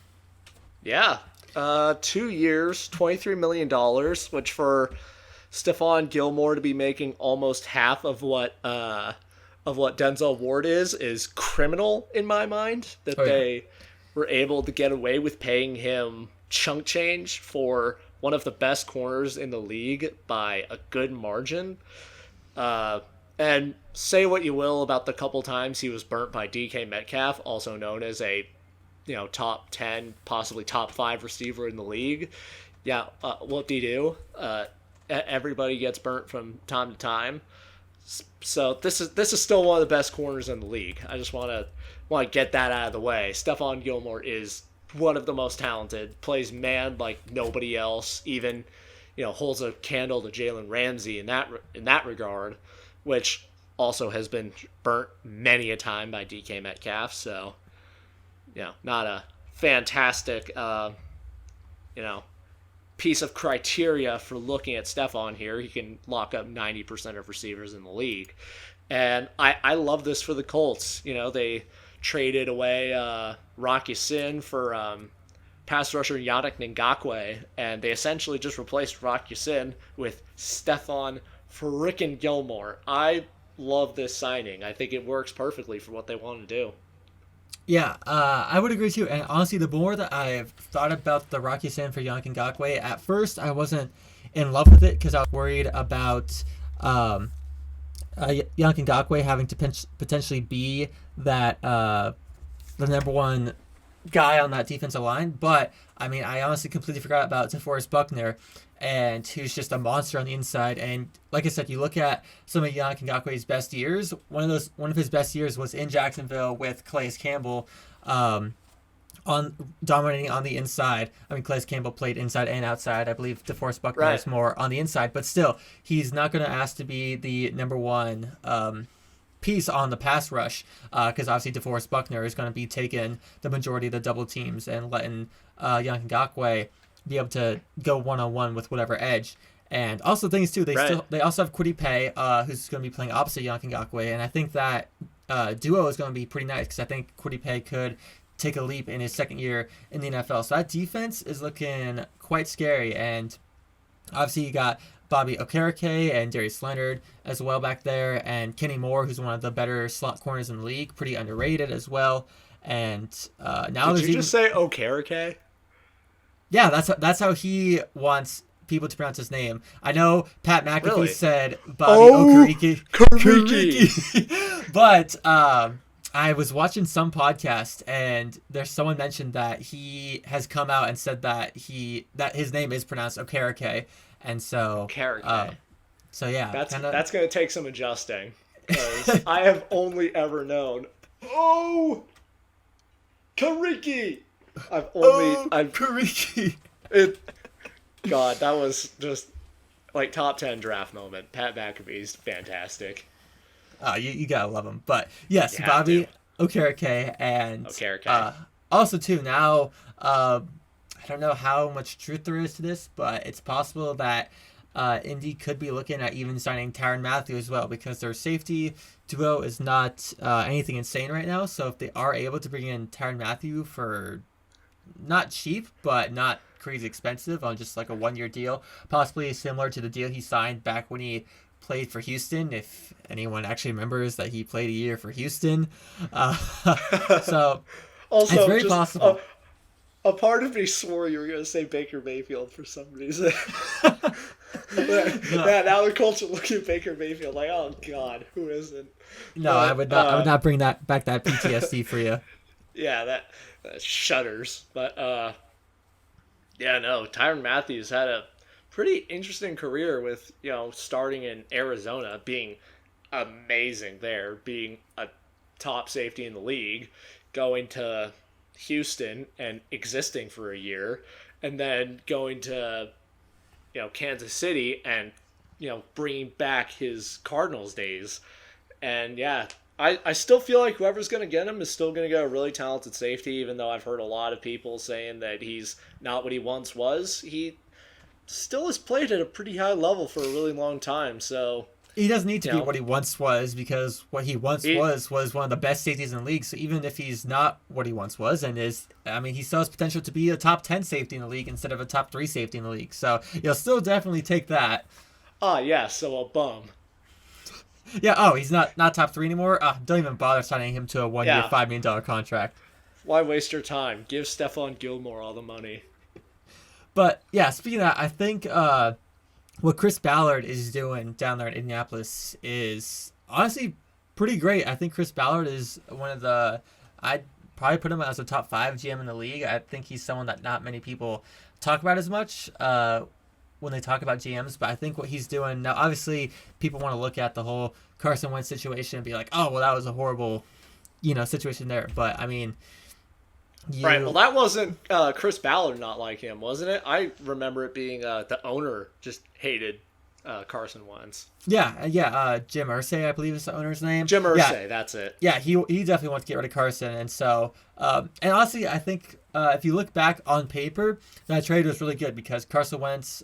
Yeah. 2 years, $23 million, which for Stephon Gilmore to be making almost half of what Denzel Ward is criminal in my mind. That they were able to get away with paying him chunk change for one of the best corners in the league by a good margin. And say what you will about the couple times he was burnt by DK Metcalf, also known as a top 10, possibly top 5 receiver in the league. Yeah, what do you do? Everybody gets burnt from time to time. So this is still one of the best corners in the league. I just want to get that out of the way. Stephon Gilmore is one of the most talented, plays man like nobody else, even holds a candle to Jalen Ramsey in that regard, which also has been burnt many a time by DK Metcalf. So not a fantastic, piece of criteria for looking at Stephon here. He can lock up 90% of receivers in the league. And I love this for the Colts. They traded away Rock Ya-Sin for pass rusher Yannick Ngakoue, and they essentially just replaced Rock Ya-Sin with Stephon frickin' Gilmore. I love this signing. I think it works perfectly for what they want to do. Yeah, I would agree too. And honestly, the more that I've thought about the Rock Ya-Sin for Yannick Ngakoue, at first I wasn't in love with it because I was worried about Yannick Ngakoue having to potentially be that the number one guy on that defensive line. But I mean, I honestly completely forgot about DeForest Buckner, and who's just a monster on the inside. And like I said, you look at some of Yannick Ngakoue's best years. One of his best years was in Jacksonville with Calais Campbell, on dominating on the inside. I mean, Calais Campbell played inside and outside. I believe DeForest Buckner is more on the inside, but still, he's not going to ask to be the number one piece on the pass rush, because obviously DeForest Buckner is going to be taking the majority of the double teams and letting Yannick Ngakoue be able to go one-on-one with whatever edge. And also things too, they also have Kwity Paye, who's going to be playing opposite Yannick Ngakoue, and I think that duo is going to be pretty nice because I think Kwity Paye could take a leap in his second year in the NFL. So that defense is looking quite scary. And obviously you got Bobby Okereke and Darius Leonard as well back there, and Kenny Moore, who's one of the better slot corners in the league, pretty underrated as well. And now did you just say Okereke? Yeah, that's how he wants people to pronounce his name. I know Pat McAfee said Bobby Okereke. But I was watching some podcast and there's someone mentioned that he has come out and said that his name is pronounced Okereke. And so so yeah. That's going to take some adjusting, because I have only ever known Kariki. Kariki. God, that was just like top 10 draft moment. Pat McAfee's fantastic. You gotta love him. But yes, Bobby Okereke and also too now I don't know how much truth there is to this, but it's possible that Indy could be looking at even signing Tyrann Mathieu as well, because their safety duo is not anything insane right now. So if they are able to bring in Tyrann Mathieu for not cheap, but not crazy expensive on just like a 1-year deal, possibly similar to the deal he signed back when he played for Houston, if anyone actually remembers that he played a year for Houston. So also, it's very possible. A part of me swore you were going to say Baker Mayfield for some reason. Yeah, now the Colts are looking at Baker Mayfield like, oh God, who isn't? No, I would not bring that PTSD for you. Yeah, that shudders. But yeah, no, Tyrann Mathieu's had a pretty interesting career with, starting in Arizona, being amazing there, being a top safety in the league, going to Houston and existing for a year, and then going to Kansas City and bringing back his Cardinals days. And yeah, I still feel like whoever's going to get him is still going to get a really talented safety, even though I've heard a lot of people saying that he's not what he once was. He still has played at a pretty high level for a really long time, so he doesn't need to be what he once was, because what he once was one of the best safeties in the league. So even if he's not what he once was, and he still has potential to be a top 10 safety in the league instead of a top 3 safety in the league. So you'll still definitely take that. Yeah, so a bum. Yeah, he's not top 3 anymore? Don't even bother signing him to a 1-year, $5 million contract. Why waste your time? Give Stephon Gilmore all the money. But yeah, speaking of that, I think what Chris Ballard is doing down there in Indianapolis is honestly pretty great. I think Chris Ballard is one of I'd probably put him as a top 5 GM in the league. I think he's someone that not many people talk about as much when they talk about GMs, but I think what he's doing now, obviously people want to look at the whole Carson Wentz situation and be like, oh, well, that was a horrible, situation there. But I mean, right. Well, that wasn't Chris Ballard not like him, wasn't it? I remember it being the owner just hated Carson Wentz. Yeah. Jim Irsay, I believe is the owner's name. Jim Irsay, that's it. Yeah, he definitely wants to get rid of Carson, and so and honestly, I think if you look back on paper, that trade was really good because Carson Wentz.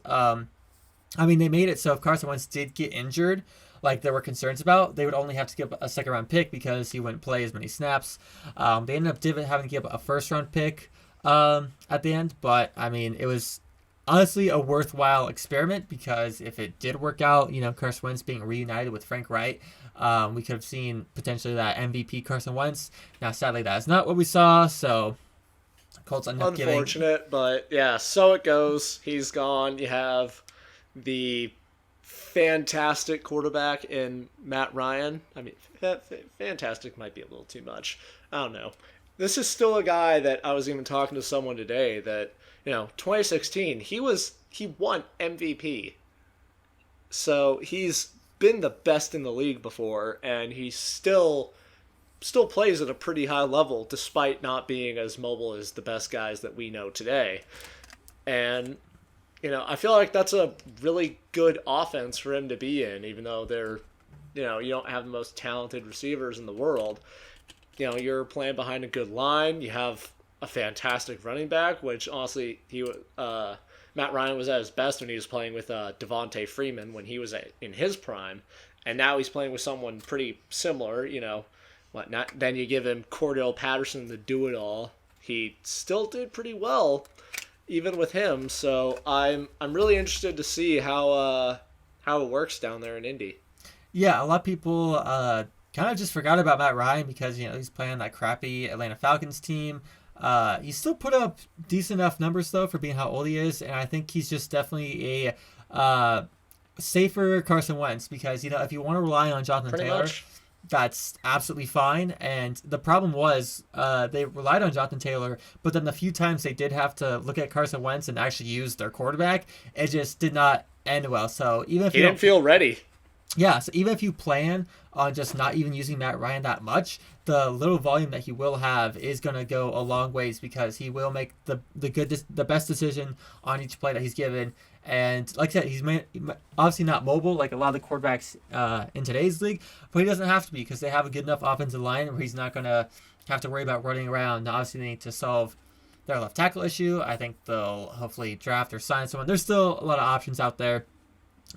They made it so if Carson Wentz did get injured, like there were concerns about, they would only have to give a second-round pick because he wouldn't play as many snaps. They ended up having to give a first-round pick at the end, but it was honestly a worthwhile experiment because if it did work out, Carson Wentz being reunited with Frank Wright, we could have seen potentially that MVP Carson Wentz. Now, sadly, that is not what we saw, so Colts end up giving... Unfortunate, but yeah, so it goes. He's gone. You have the fantastic quarterback in Matt Ryan. Fantastic might be a little too much. I don't know. This is still a guy that I was even talking to someone today that, 2016, he won MVP. So he's been the best in the league before, and he still plays at a pretty high level despite not being as mobile as the best guys that we know today. And I feel like that's a really good offense for him to be in, even though they're, you don't have the most talented receivers in the world. You're playing behind a good line. You have a fantastic running back, which honestly, Matt Ryan was at his best when he was playing with Devontae Freeman when he was in his prime. And now he's playing with someone pretty similar, whatnot. Then you give him Cordell Patterson to do it all. He still did pretty well, even with him. So I'm really interested to see how it works down there in Indy. Yeah, a lot of people kind of just forgot about Matt Ryan because he's playing that crappy Atlanta Falcons team. He still put up decent enough numbers though for being how old he is, and I think he's just definitely a safer Carson Wentz because if you want to rely on Jonathan Taylor, that's absolutely fine. And the problem was they relied on Jonathan Taylor, but then the few times they did have to look at Carson Wentz and actually use their quarterback, it just did not end well. So even if he didn't feel ready. Yeah, so even if you plan on just not even using Matt Ryan that much, the little volume that he will have is going to go a long ways because he will make the best decision on each play that he's given. And like I said, he's obviously not mobile like a lot of the quarterbacks in today's league, but he doesn't have to be because they have a good enough offensive line where he's not going to have to worry about running around. Now, obviously, they need to solve their left tackle issue. I think they'll hopefully draft or sign someone. There's still a lot of options out there.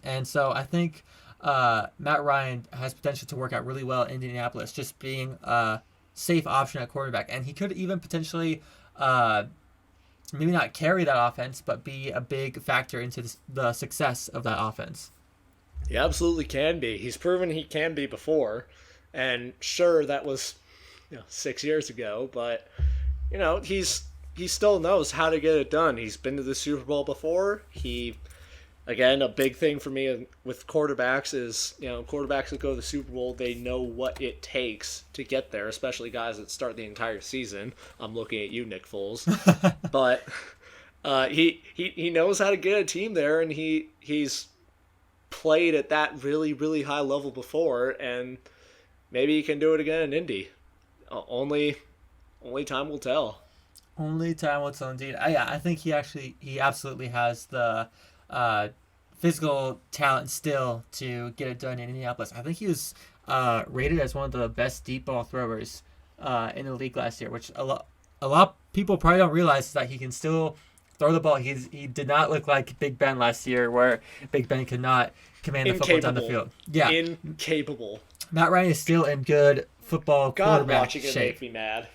And so I think Matt Ryan has potential to work out really well in Indianapolis, just being a safe option at quarterback. And he could even potentially maybe not carry that offense, but be a big factor into the success of that offense. He absolutely can be. He's proven he can be before. And sure, that was 6 years ago, but he still knows how to get it done. He's been to the Super Bowl before. Again, a big thing for me with quarterbacks is, quarterbacks that go to the Super Bowl, they know what it takes to get there, especially guys that start the entire season. I'm looking at you, Nick Foles. But he knows how to get a team there, and he's played at that really, really high level before, and maybe he can do it again in Indy. Only time will tell. Only time will tell, indeed. I think he absolutely has the physical talent still to get it done in Indianapolis. I think he was rated as one of the best deep ball throwers in the league last year, which a lot of people probably don't realize is that he can still throw the ball. He did not look like Big Ben last year, where Big Ben could not command the football down the field. Yeah, incapable. Matt Ryan is still in good football quarterback watching it shape. make me mad.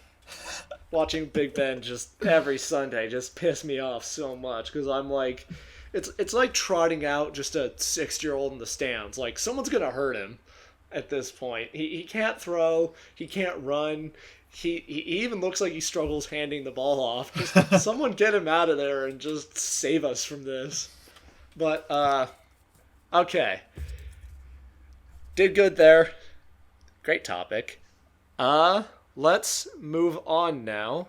Watching Big Ben just every Sunday just piss me off so much because I'm like, it's like trotting out just a 6-year-old in the stands. Like, someone's gonna hurt him at this point. He can't throw, he can't run. He even looks like he struggles handing the ball off. Just someone get him out of there and just save us from this. But okay, did good there. Great topic. Let's move on now.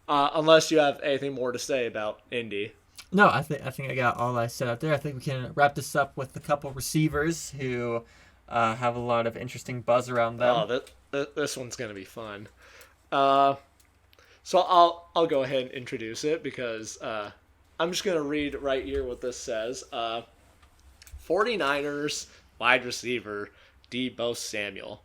Unless you have anything more to say about Indy. No, I think I got all I said out there. I think we can wrap this up with a couple receivers who have a lot of interesting buzz around them. Oh, this one's gonna be fun. So I'll go ahead and introduce it because I'm just gonna read right here what this says. 49ers wide receiver Deebo Samuel.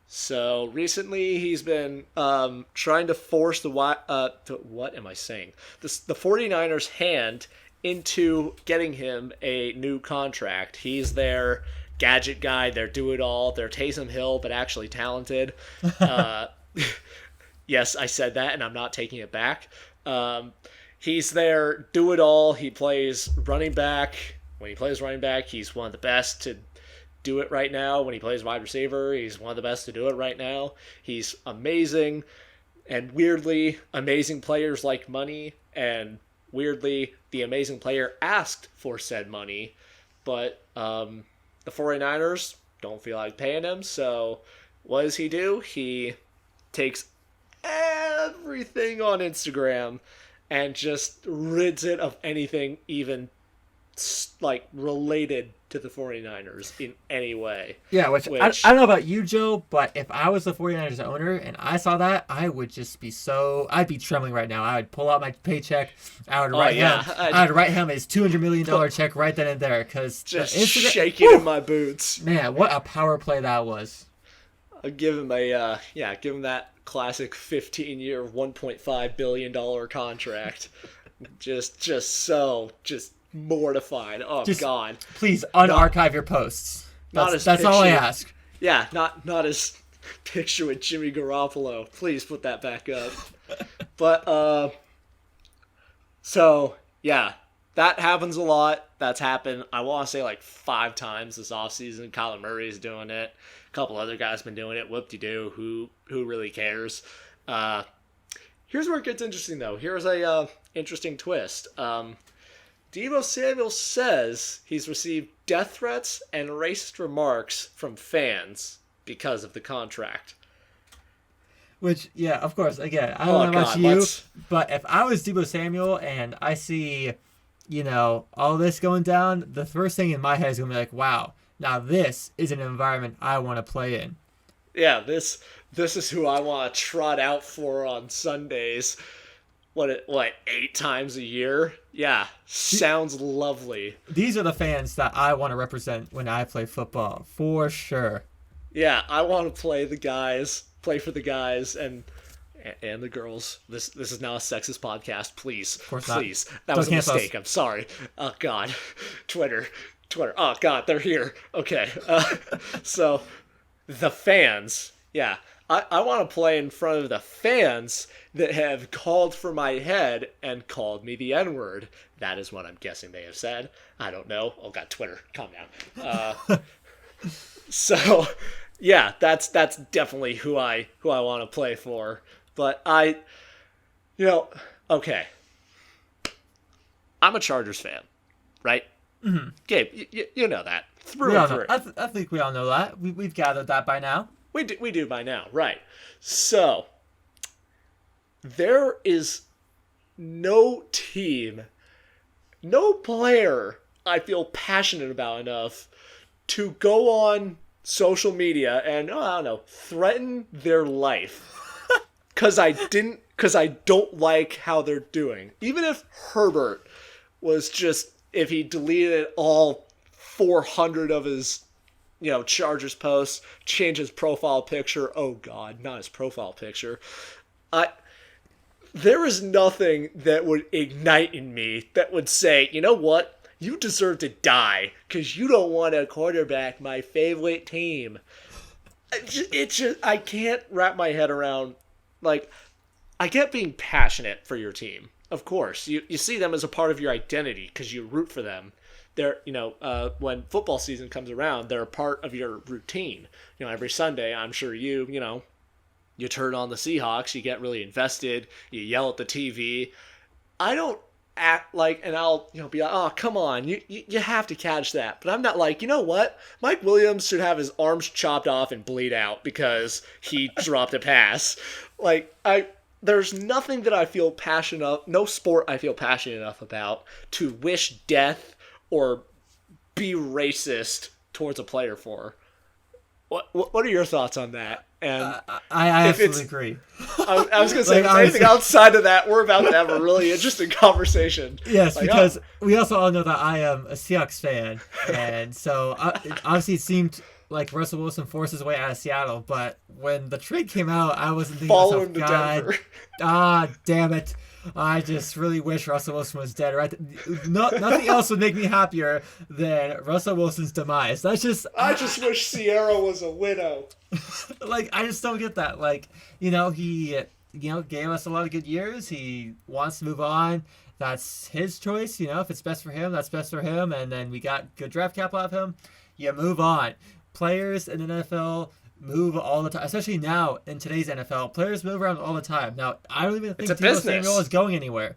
So recently he's been trying to force the 49ers' hand into getting him a new contract. He's their gadget guy, their do-it-all, their Taysom Hill, but actually talented. Yes, I said that, and I'm not taking it back. He's their do-it-all. He plays running back. When he plays running back, he's one of the best to do it right now. When he plays wide receiver, he's one of the best to do it right now. He's amazing, and weirdly, amazing players like money, and weirdly, the amazing player asked for said money, but the 49ers don't feel like paying him, so what does he do? He takes everything on Instagram and just rids it of anything even like related to the 49ers in any way. Yeah, which I don't know about you, Joe, but if I was the 49ers owner and I saw that, I would just be I'd be trembling right now. I would pull out my paycheck. I'd write him his $200 million check right then and there. Cause just shaking in my boots. Man, what a power play that was. I'd give him give him that classic 15-year, $1.5 billion contract. just mortified. Oh, God. Please unarchive your posts. That's all I ask. Yeah, not as picture with Jimmy Garoppolo. Please put that back up. But, so, yeah, that happens a lot. That's happened, I want to say, like 5 times this offseason. Kyler Murray's doing it. A couple other guys been doing it. Whoop-de-doo. Who really cares? Here's where it gets interesting, though. Here's a interesting twist. Deebo Samuel says he's received death threats and racist remarks from fans because of the contract. Which, yeah, of course, again, I don't know about you, but if I was Deebo Samuel and I see, all this going down, the first thing in my head is going to be like, wow, now this is an environment I want to play in. Yeah, this is who I want to trot out for on Sundays. What 8 times a year? Yeah, sounds lovely. These are the fans that I want to represent when I play football, for sure. Yeah, I want to play for the guys and the girls. This is now a sexist podcast. Please, of course please. Not. That was a mistake. I'm sorry. Oh God, Twitter. Oh God, they're here. Okay, so the fans. Yeah, I want to play in front of the fans that have called for my head and called me the N-word. That is what I'm guessing they have said. I don't know. Oh God, Twitter, calm down. So, yeah, that's definitely who I want to play for. But okay. I'm a Chargers fan, right? Mm-hmm. Gabe, you know that through and through. I think we all know that. We've gathered that by now. We do by now, right? So there is no team, no player I feel passionate about enough to go on social media and threaten their life because I don't like how they're doing. Even if Herbert was if he deleted all 400 of his Chargers posts, change his profile picture. Oh God, not his profile picture. There is nothing that would ignite in me that would say, you know what? You deserve to die because you don't want to quarterback my favorite team. I can't wrap my head around, I get being passionate for your team. Of course, you see them as a part of your identity because you root for them. They're, when football season comes around, they're a part of your routine. Every Sunday, I'm sure you turn on the Seahawks, you get really invested, you yell at the TV. I don't act like, and I'll, be like, oh, come on, you have to catch that. But I'm not like, you know what? Mike Williams should have his arms chopped off and bleed out because he dropped a pass. There's nothing that I feel passionate of, no sport I feel passionate enough about to wish death or be racist towards a player for. What are your thoughts on that? And I absolutely agree. I was going to say, if it's anything outside of that, we're about to have a really interesting conversation. Yes, because we also all know that I am a Seahawks fan. And so, obviously, it seemed like Russell Wilson forced his way out of Seattle. But when the trade came out, I wasn't thinking to myself, God, damn it. I just really wish Russell Wilson was dead. Right? Nothing else would make me happier than Russell Wilson's demise. I just wish Sierra was a widow. I just don't get that. He gave us a lot of good years. He wants to move on. That's his choice. If it's best for him, that's best for him. And then we got good draft capital out of him. You move on. Players in the NFL move all the time, especially now in today's NFL. Players move around all the time. Now, I don't even think Deebo Samuel is going anywhere.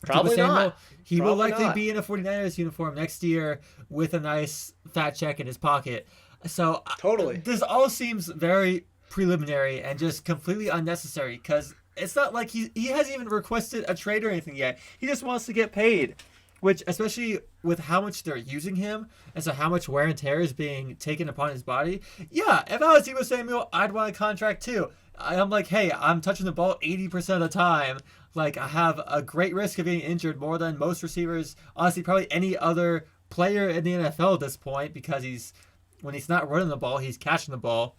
Probably not. He will likely be in a 49ers uniform next year with a nice fat check in his pocket. So totally, this all seems very preliminary and just completely unnecessary because it's not like he hasn't even requested a trade or anything yet. He just wants to get paid. Which, especially with how much they're using him, and so how much wear and tear is being taken upon his body. Yeah, if I was Deebo Samuel, I'd want a contract too. I'm like, hey, I'm touching the ball 80% of the time. I have a great risk of getting injured more than most receivers. Honestly, probably any other player in the NFL at this point because when he's not running the ball, he's catching the ball.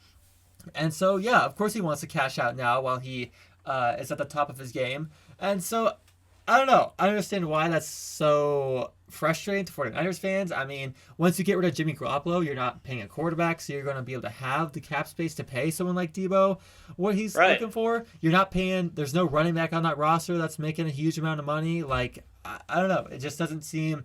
And so, yeah, of course he wants to cash out now while he is at the top of his game. And so, I don't know. I understand why that's so frustrating to 49ers fans. I mean, once you get rid of Jimmy Garoppolo, you're not paying a quarterback, so you're going to be able to have the cap space to pay someone like Deebo what he's looking for. You're not paying, there's no running back on that roster that's making a huge amount of money. Like, I don't know. It just doesn't seem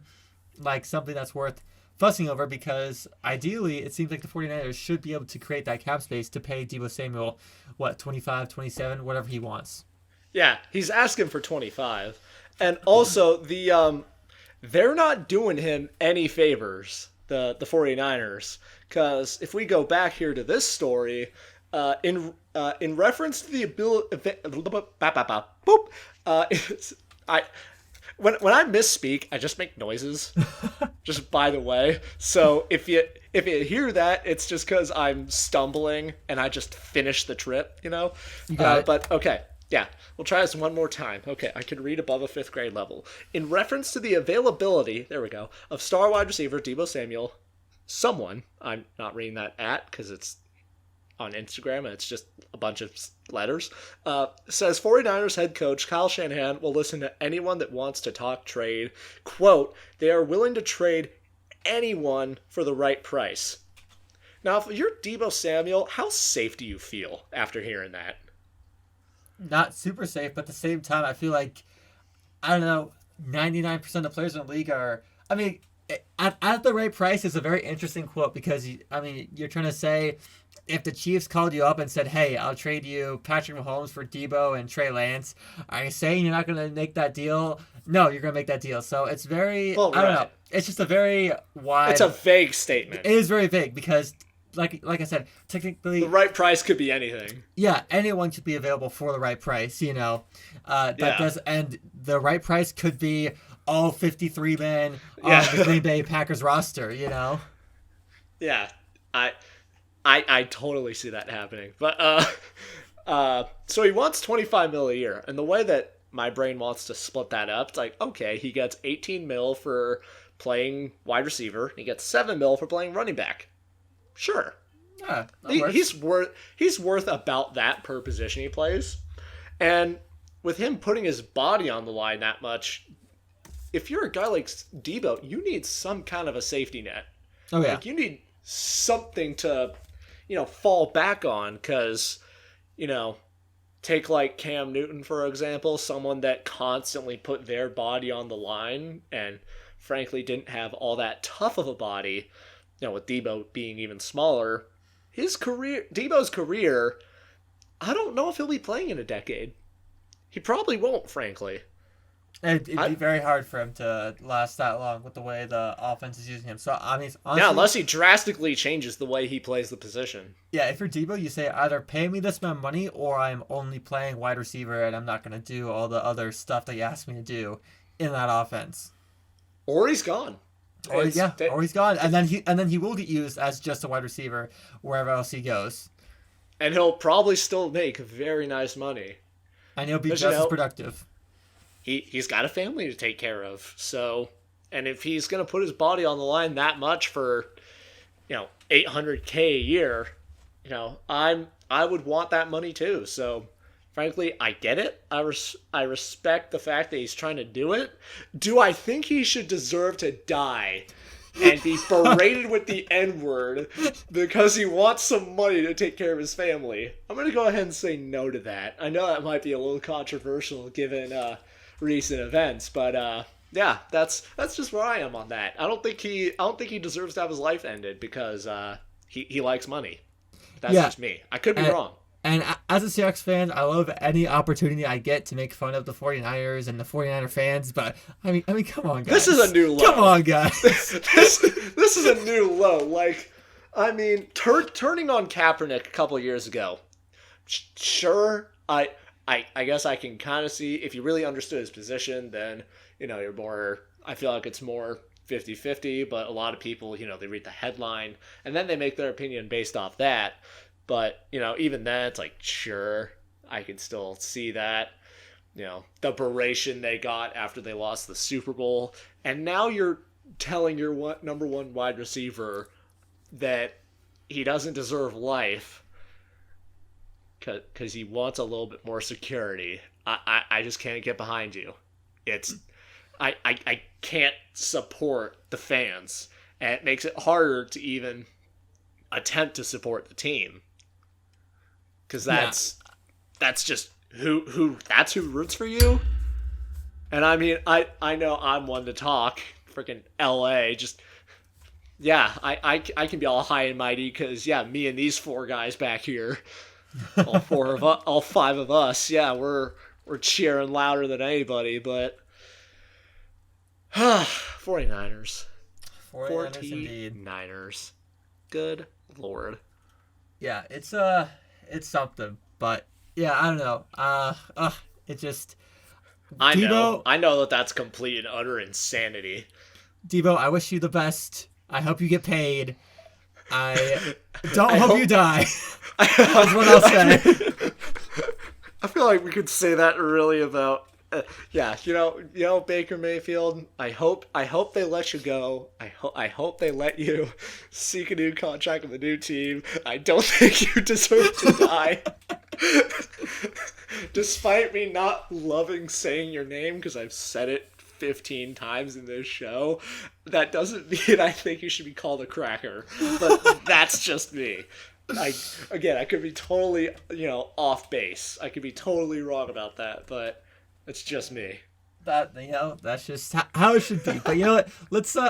like something that's worth fussing over, because ideally it seems like the 49ers should be able to create that cap space to pay Deebo Samuel, 25, 27, whatever he wants. Yeah, he's asking for 25. And also, they're not doing him any favors, the 49ers, because if we go back here to this story, in reference to the ability, when I misspeak, I just make noises. Just by the way, so if you hear that, it's just because I'm stumbling and I just finished the trip, you know. But okay. Yeah, we'll try this one more time. Okay, I can read above a 5th grade level. In reference to the availability, there we go, of star wide receiver Deebo Samuel, someone, I'm not reading that at because it's on Instagram and it's just a bunch of letters, says 49ers head coach Kyle Shanahan will listen to anyone that wants to talk trade. Quote, they are willing to trade anyone for the right price. Now, if you're Deebo Samuel, how safe do you feel after hearing that? Not super safe, but at the same time, I feel like, I don't know, 99% of the players in the league are, I mean, at the right price is a very interesting quote, because, you're trying to say, if the Chiefs called you up and said, hey, I'll trade you Patrick Mahomes for Deebo and Trey Lance, are you saying you're not going to make that deal? No, you're going to make that deal. So it's very, I don't know. It's just a very wide. It's a vague statement. It is very vague because, like I said, technically, the right price could be anything. Yeah, anyone should be available for the right price. You know, and the right price could be all 53 men on the Green Bay Packers roster. You know. Yeah, I totally see that happening. But so he wants $25 million a year, and the way that my brain wants to split that up, it's like, okay, he gets $18 million for playing wide receiver, he gets $7 million for playing running back. Sure. Yeah, he's worth about that per position he plays. And with him putting his body on the line that much, if you're a guy like Deebo, you need some kind of a safety net. Oh yeah. Like, you need something to, fall back on, because, take like Cam Newton, for example, someone that constantly put their body on the line and frankly didn't have all that tough of a body. With Deebo being even smaller, Deebo's career, I don't know if he'll be playing in a decade. He probably won't, frankly. It'd be very hard for him to last that long with the way the offense is using him. So, honestly, unless he drastically changes the way he plays the position. Yeah, if you're Deebo, you say either pay me this amount of money or I'm only playing wide receiver and I'm not going to do all the other stuff that you asked me to do in that offense. Or he's gone. Or he's gone, and then he will get used as just a wide receiver wherever else he goes, and he'll probably still make very nice money, and he'll be just as productive. He's got a family to take care of, so, and if he's gonna put his body on the line that much for, $800K a year, I would want that money too. So, frankly, I get it. I respect the fact that he's trying to do it. Do I think he should deserve to die and be berated with the N-word because he wants some money to take care of his family? I'm going to go ahead and say no to that. I know that might be a little controversial given recent events, but yeah, that's just where I am on that. I don't think he deserves to have his life ended because he likes money. That's just me. I could be wrong. And as a Seahawks fan, I love any opportunity I get to make fun of the 49ers and the 49er fans, but I mean, come on, guys. This is a new low. Come on, guys. this is a new low. Like, I mean, turning on Kaepernick a couple of years ago, sure, I guess I can kind of see, if you really understood his position, then, you're more, I feel like it's more 50-50, but a lot of people, they read the headline, and then they make their opinion based off that. But, even then, it's like, sure, I could still see that. The beration they got after they lost the Super Bowl. And now you're telling your number one wide receiver that he doesn't deserve life because he wants a little bit more security. I just can't get behind you. I can't support the fans, and it makes it harder to even attempt to support the team, because that's just who roots for you. And I mean, I know I'm one to talk freaking LA, just I can be all high and mighty because me and these four guys back here, all five of us, we're cheering louder than anybody. But 49ers. 49ers indeed. 49ers. Good Lord. Yeah, it's something, but I don't know. It just I know that's complete and utter insanity. Deebo, I wish you the best. I hope you get paid. I don't hope you die. That's what I'll say. I feel like we could say that really about Baker Mayfield. I hope they let you go. I hope they let you seek a new contract with a new team. I don't think you deserve to die. Despite me not loving saying your name because I've said it 15 times in this show, that doesn't mean I think you should be called a cracker. But that's just me. I could be totally, off base. I could be totally wrong about that, but it's just me. That's just how it should be. But you know what? Let's go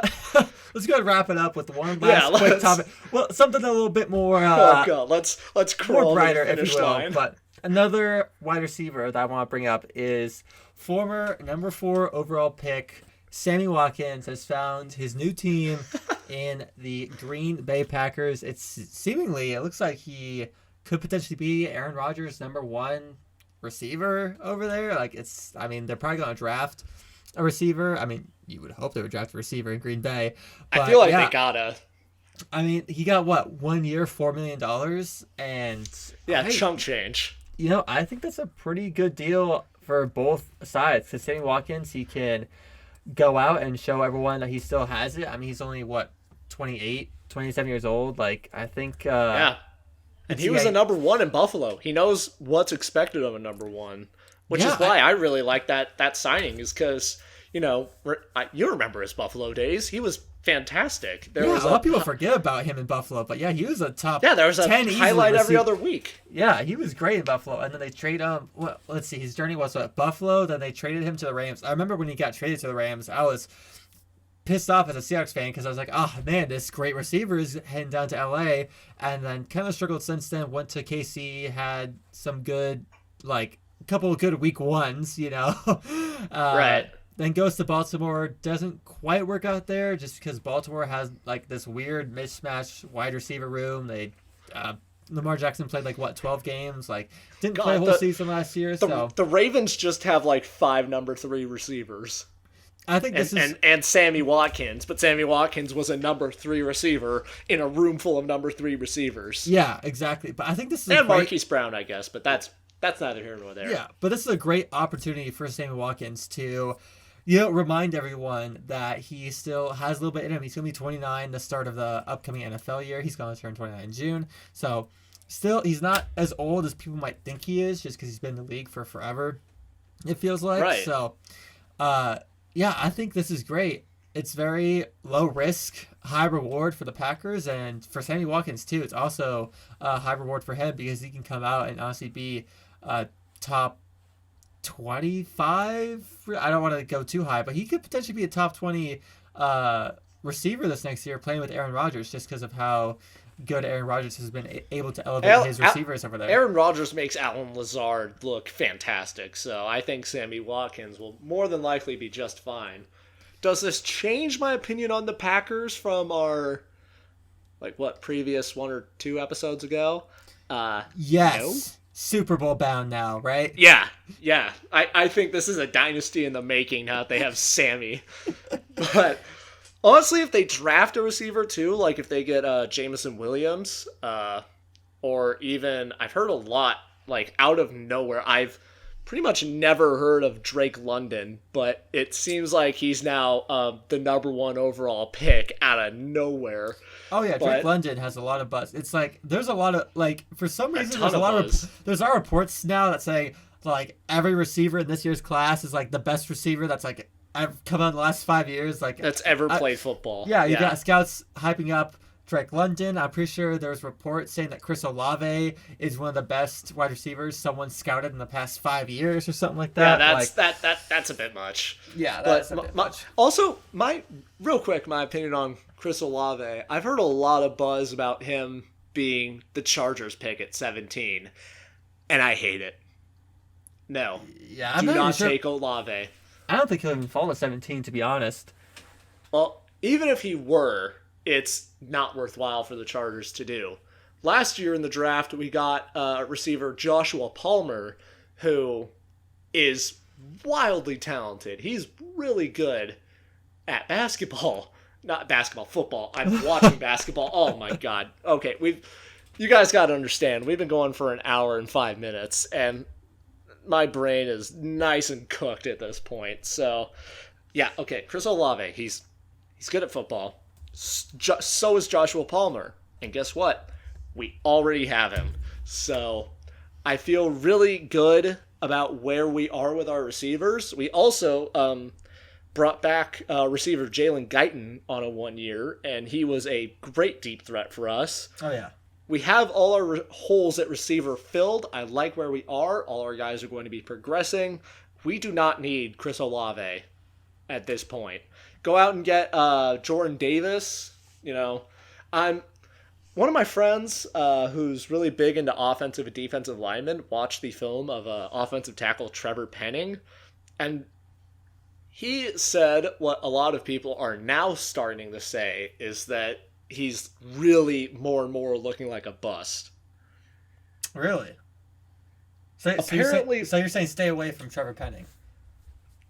and wrap it up with one last quick topic. Well, something a little bit more. Oh God, let's crawl more brighter, to the finish line. But another wide receiver that I want to bring up is former number 4 overall pick Sammy Watkins has found his new team in the Green Bay Packers. It looks like he could potentially be Aaron Rodgers' number 1 receiver over there. They're probably going to draft a receiver. I mean, you would hope they would draft a receiver in Green Bay. But I feel like they gotta. I mean, he got 1 year, $4 million, and chunk change. I think that's a pretty good deal for both sides. Because Sammy Watkins, he can go out and show everyone that he still has it. I mean, he's only 28, 27 years old. I think. And he was a number 1 in Buffalo. He knows what's expected of a number 1, which is why I really like that signing. Is because you remember his Buffalo days. He was fantastic. A lot of people forget about him in Buffalo, but he was a top. There was a 10 highlight every other week. Yeah, he was great in Buffalo, and then they trade him. Well, let's see, his journey was Buffalo. Then they traded him to the Rams. I remember when he got traded to the Rams, I was pissed off as a Seahawks fan because I was like, oh man, this great receiver is heading down to LA, and then kind of struggled since then. Went to KC, had some good, couple of good week 1s, right. Then goes to Baltimore, doesn't quite work out there just because Baltimore has this weird mismatched wide receiver room. They Lamar Jackson played 12 games, didn't play a whole season last year. The Ravens just have 5 number 3 receivers. I think this is and Sammy Watkins, but Sammy Watkins was a number 3 receiver in a room full of number 3 receivers. Yeah, exactly. But I think this is and Marquise Brown, I guess, but that's neither here nor there. Yeah, but this is a great opportunity for Sammy Watkins to, remind everyone that he still has a little bit in him. He's going to be 29 the start of the upcoming NFL year. He's going to turn 29 in June. So still, he's not as old as people might think he is just because he's been in the league for forever, it feels like. Right. So, I think this is great. It's very low risk, high reward for the Packers, and for Sammy Watkins too. It's also a high reward for him because he can come out and honestly be top 25. I don't want to go too high, but he could potentially be a top 20 receiver this next year, playing with Aaron Rodgers, just because of how good Aaron Rodgers has been able to elevate his receivers over there. Aaron Rodgers makes Allen Lazard look fantastic, so I think Sammy Watkins will more than likely be just fine. Does this change my opinion on the Packers from our, previous 1 or 2 episodes ago? Yes. No? Super Bowl bound now, right? Yeah. I think this is a dynasty in the making now that they have Sammy. But honestly, if they draft a receiver too, if they get Jameson Williams, or even, I've heard a lot, out of nowhere, I've pretty much never heard of Drake London, but it seems like he's now the number 1 overall pick out of nowhere. Oh yeah, Drake London has a lot of buzz. It's there's a lot of for some reason there's a lot of reports now that say like every receiver in this year's class is like the best receiver that's like I've come out in the last 5 years. Like that's ever played football. Yeah, you got scouts hyping up Drake London. I'm pretty sure there's reports saying that Chris Olave is one of the best wide receivers someone scouted in the past 5 years or something like that. Yeah, that's a bit much. Yeah, that's a bit much. Also, my opinion on Chris Olave, I've heard a lot of buzz about him being the Chargers pick at 17, and I hate it. No. Yeah, I'm do not sure. take Olave. I don't think he'll even fall to 17, to be honest. Well, even if he were, it's not worthwhile for the Chargers to do. Last year in the draft, we got receiver Joshua Palmer, who is wildly talented. He's really good at basketball. Not basketball, football. I'm watching basketball. Oh my God. Okay, you guys got to understand. We've been going for an hour and 5 minutes, and my brain is nice and cooked at this point. So, yeah, okay. Chris Olave, he's good at football. So is Joshua Palmer. And guess what? We already have him. So, I feel really good about where we are with our receivers. We also brought back receiver Jalen Guyton on a 1 year, and he was a great deep threat for us. Oh, yeah. We have all our holes at receiver filled. I like where we are. All our guys are going to be progressing. We do not need Chris Olave at this point. Go out and get Jordan Davis. You know, one of my friends who's really big into offensive and defensive linemen watched the film of offensive tackle Trevor Penning, and he said what a lot of people are now starting to say is that he's really more and more looking like a bust. Really? So you're saying stay away from Trevor Penning?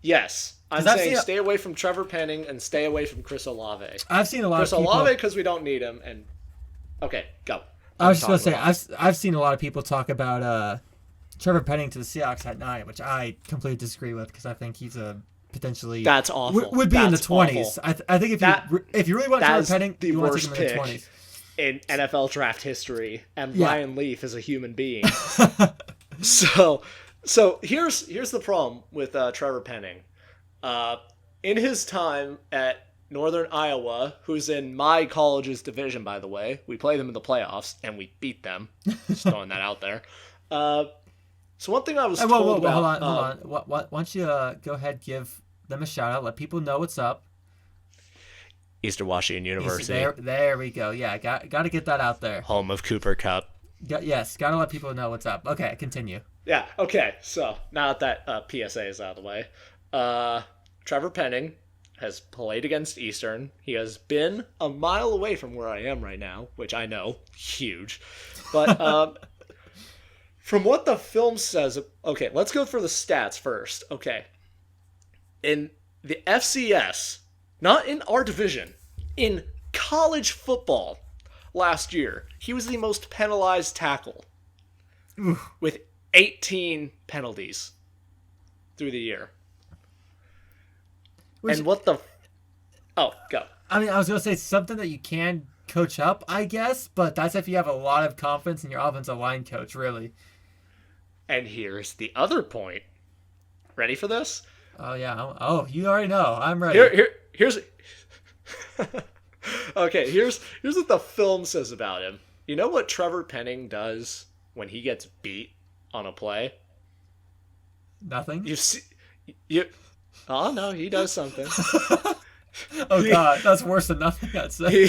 Yes. I'm saying stay away from Trevor Penning and stay away from Chris Olave. I've seen a lot of people... Chris Olave because we don't need him. And okay, go. I was just going to say, I've seen a lot of people talk about Trevor Penning to the Seahawks at 9, which I completely disagree with because I think he's a... potentially that's awful. Would be in the 20s. I think if you really want Trevor Penning, you want to take him in the 20s. In NFL draft history, and Ryan Leaf is a human being. So here's the problem with Trevor Penning. In his time at Northern Iowa, who's in my college's division, by the way, we played them in the playoffs and we beat them. Just throwing that out there. So one thing I was told about... Hold on. Why don't you go ahead, give them a shout out, let people know what's up. Eastern Washington University. There we go. Yeah, got to get that out there. Home of Cooper Kupp. Got to let people know what's up. Okay, continue. Yeah, okay. So now that PSA is out of the way, Trevor Penning has played against Eastern. He has been a mile away from where I am right now, which I know, huge. But... from what the film says, okay, let's go for the stats first. Okay. In the FCS, not in our division, in college football last year, he was the most penalized tackle with 18 penalties through the year. And what the... Oh, go. I mean, I was going to say something that you can coach up, I guess, but that's if you have a lot of confidence in your offensive line coach, really. And here's the other point. Ready for this? Oh, yeah. Oh, you already know. I'm ready. Here's... Okay, here's what the film says about him. You know what Trevor Penning does when he gets beat on a play? Nothing? Oh, no, he does something. Oh, God, that's worse than nothing, I'd say.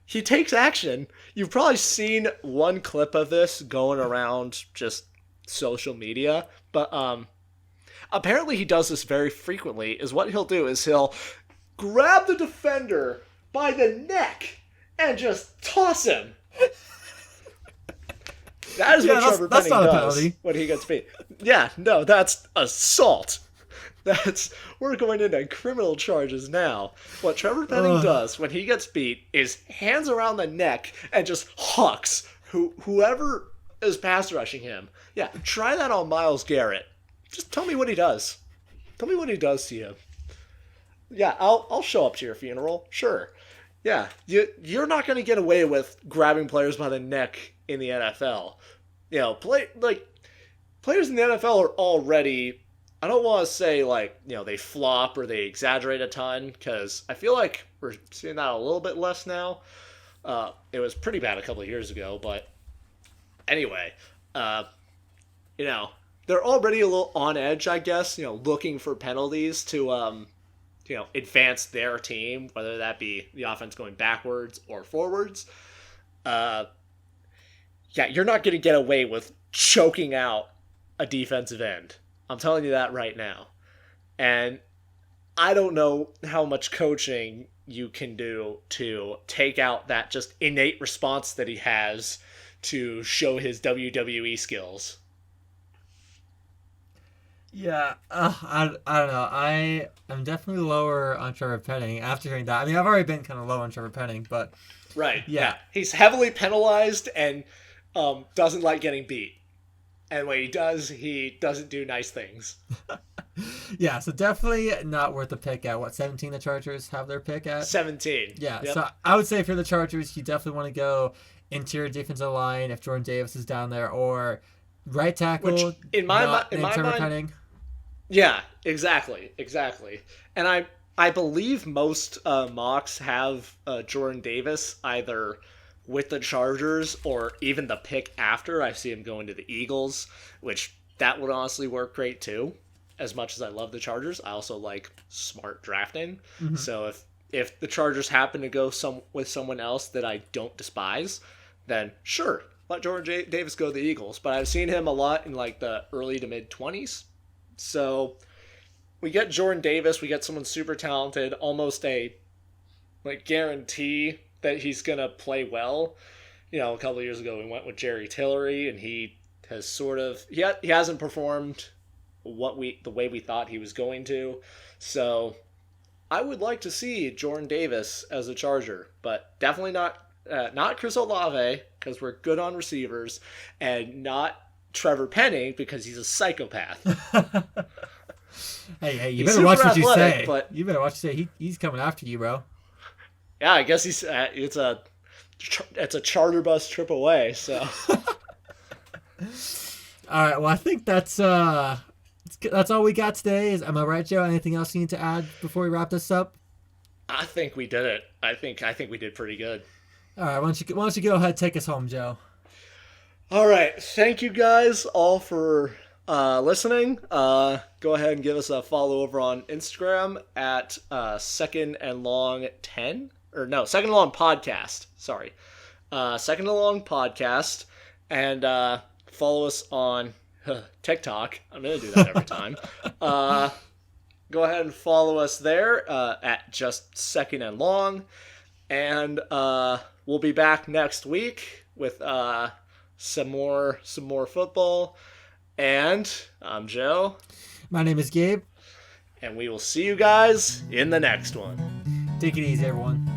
He takes action. You've probably seen one clip of this going around just social media, but apparently he does this very frequently. Is what he'll do is he'll grab the defender by the neck and just toss him. That is what Trevor Penning does when he gets beat. Yeah, no, that's assault. We're going into criminal charges now. What Trevor Penning does when he gets beat is hands around the neck and just hucks whoever is pass rushing him. Yeah, try that on Myles Garrett. Just tell me what he does. Tell me what he does to you. Yeah, I'll show up to your funeral. Sure. Yeah, you're not going to get away with grabbing players by the neck in the NFL. players in the NFL are already, I don't want to say like, they flop or they exaggerate a ton, because I feel like we're seeing that a little bit less now. It was pretty bad a couple of years ago, but anyway, they're already a little on edge, I guess, looking for penalties to, advance their team, whether that be the offense going backwards or forwards. You're not going to get away with choking out a defensive end. I'm telling you that right now. And I don't know how much coaching you can do to take out that just innate response that he has to show his WWE skills. Yeah, I don't know. I am definitely lower on Trevor Penning after hearing that. I mean, I've already been kind of low on Trevor Penning, but... Right, yeah. He's heavily penalized and doesn't like getting beat. And when he does, he doesn't do nice things. Yeah, so definitely not worth the pick at. What, 17 the Chargers have their pick at? 17. Yeah, yep. So I would say for the Chargers, you definitely want to go interior defensive line if Jordan Davis is down there, or right tackle. Which, in my mind, Penning. Yeah, exactly. And I believe most mocks have Jordan Davis either with the Chargers or even the pick after. I see him going to the Eagles, which that would honestly work great too. As much as I love the Chargers, I also like smart drafting. Mm-hmm. So if the Chargers happen to go with someone else that I don't despise, then sure, let Jordan Davis go to the Eagles. But I've seen him a lot in like the early to mid 20s. So we get Jordan Davis, we get someone super talented, almost a guarantee that he's going to play well. A couple of years ago we went with Jerry Tillery, and he has he hasn't performed the way we thought he was going to. So I would like to see Jordan Davis as a Charger, but definitely not Chris Olave, because we're good on receivers, and not Trevor Penning, because he's a psychopath. Hey, you better watch what you say. But you better watch what you say. He's coming after you, bro. Yeah, I guess it's a charter bus trip away. So. All right. Well, I think that's all we got today. Am I right, Joe? Anything else you need to add before we wrap this up? I think we did it. I think we did pretty good. All right. Why don't you go ahead and take us home, Joe? All right. Thank you guys all for listening. Go ahead and give us a follow over on Instagram at 2ndandLong 10. Or no, 2ndandLong podcast. Sorry. 2ndandLong podcast. And follow us on TikTok. I'm going to do that every time. Go ahead and follow us there at just 2ndandLong. And we'll be back next week with some more football. And I'm Joe. My name is Gabe. And we will see you guys in the next one. Take it easy, everyone.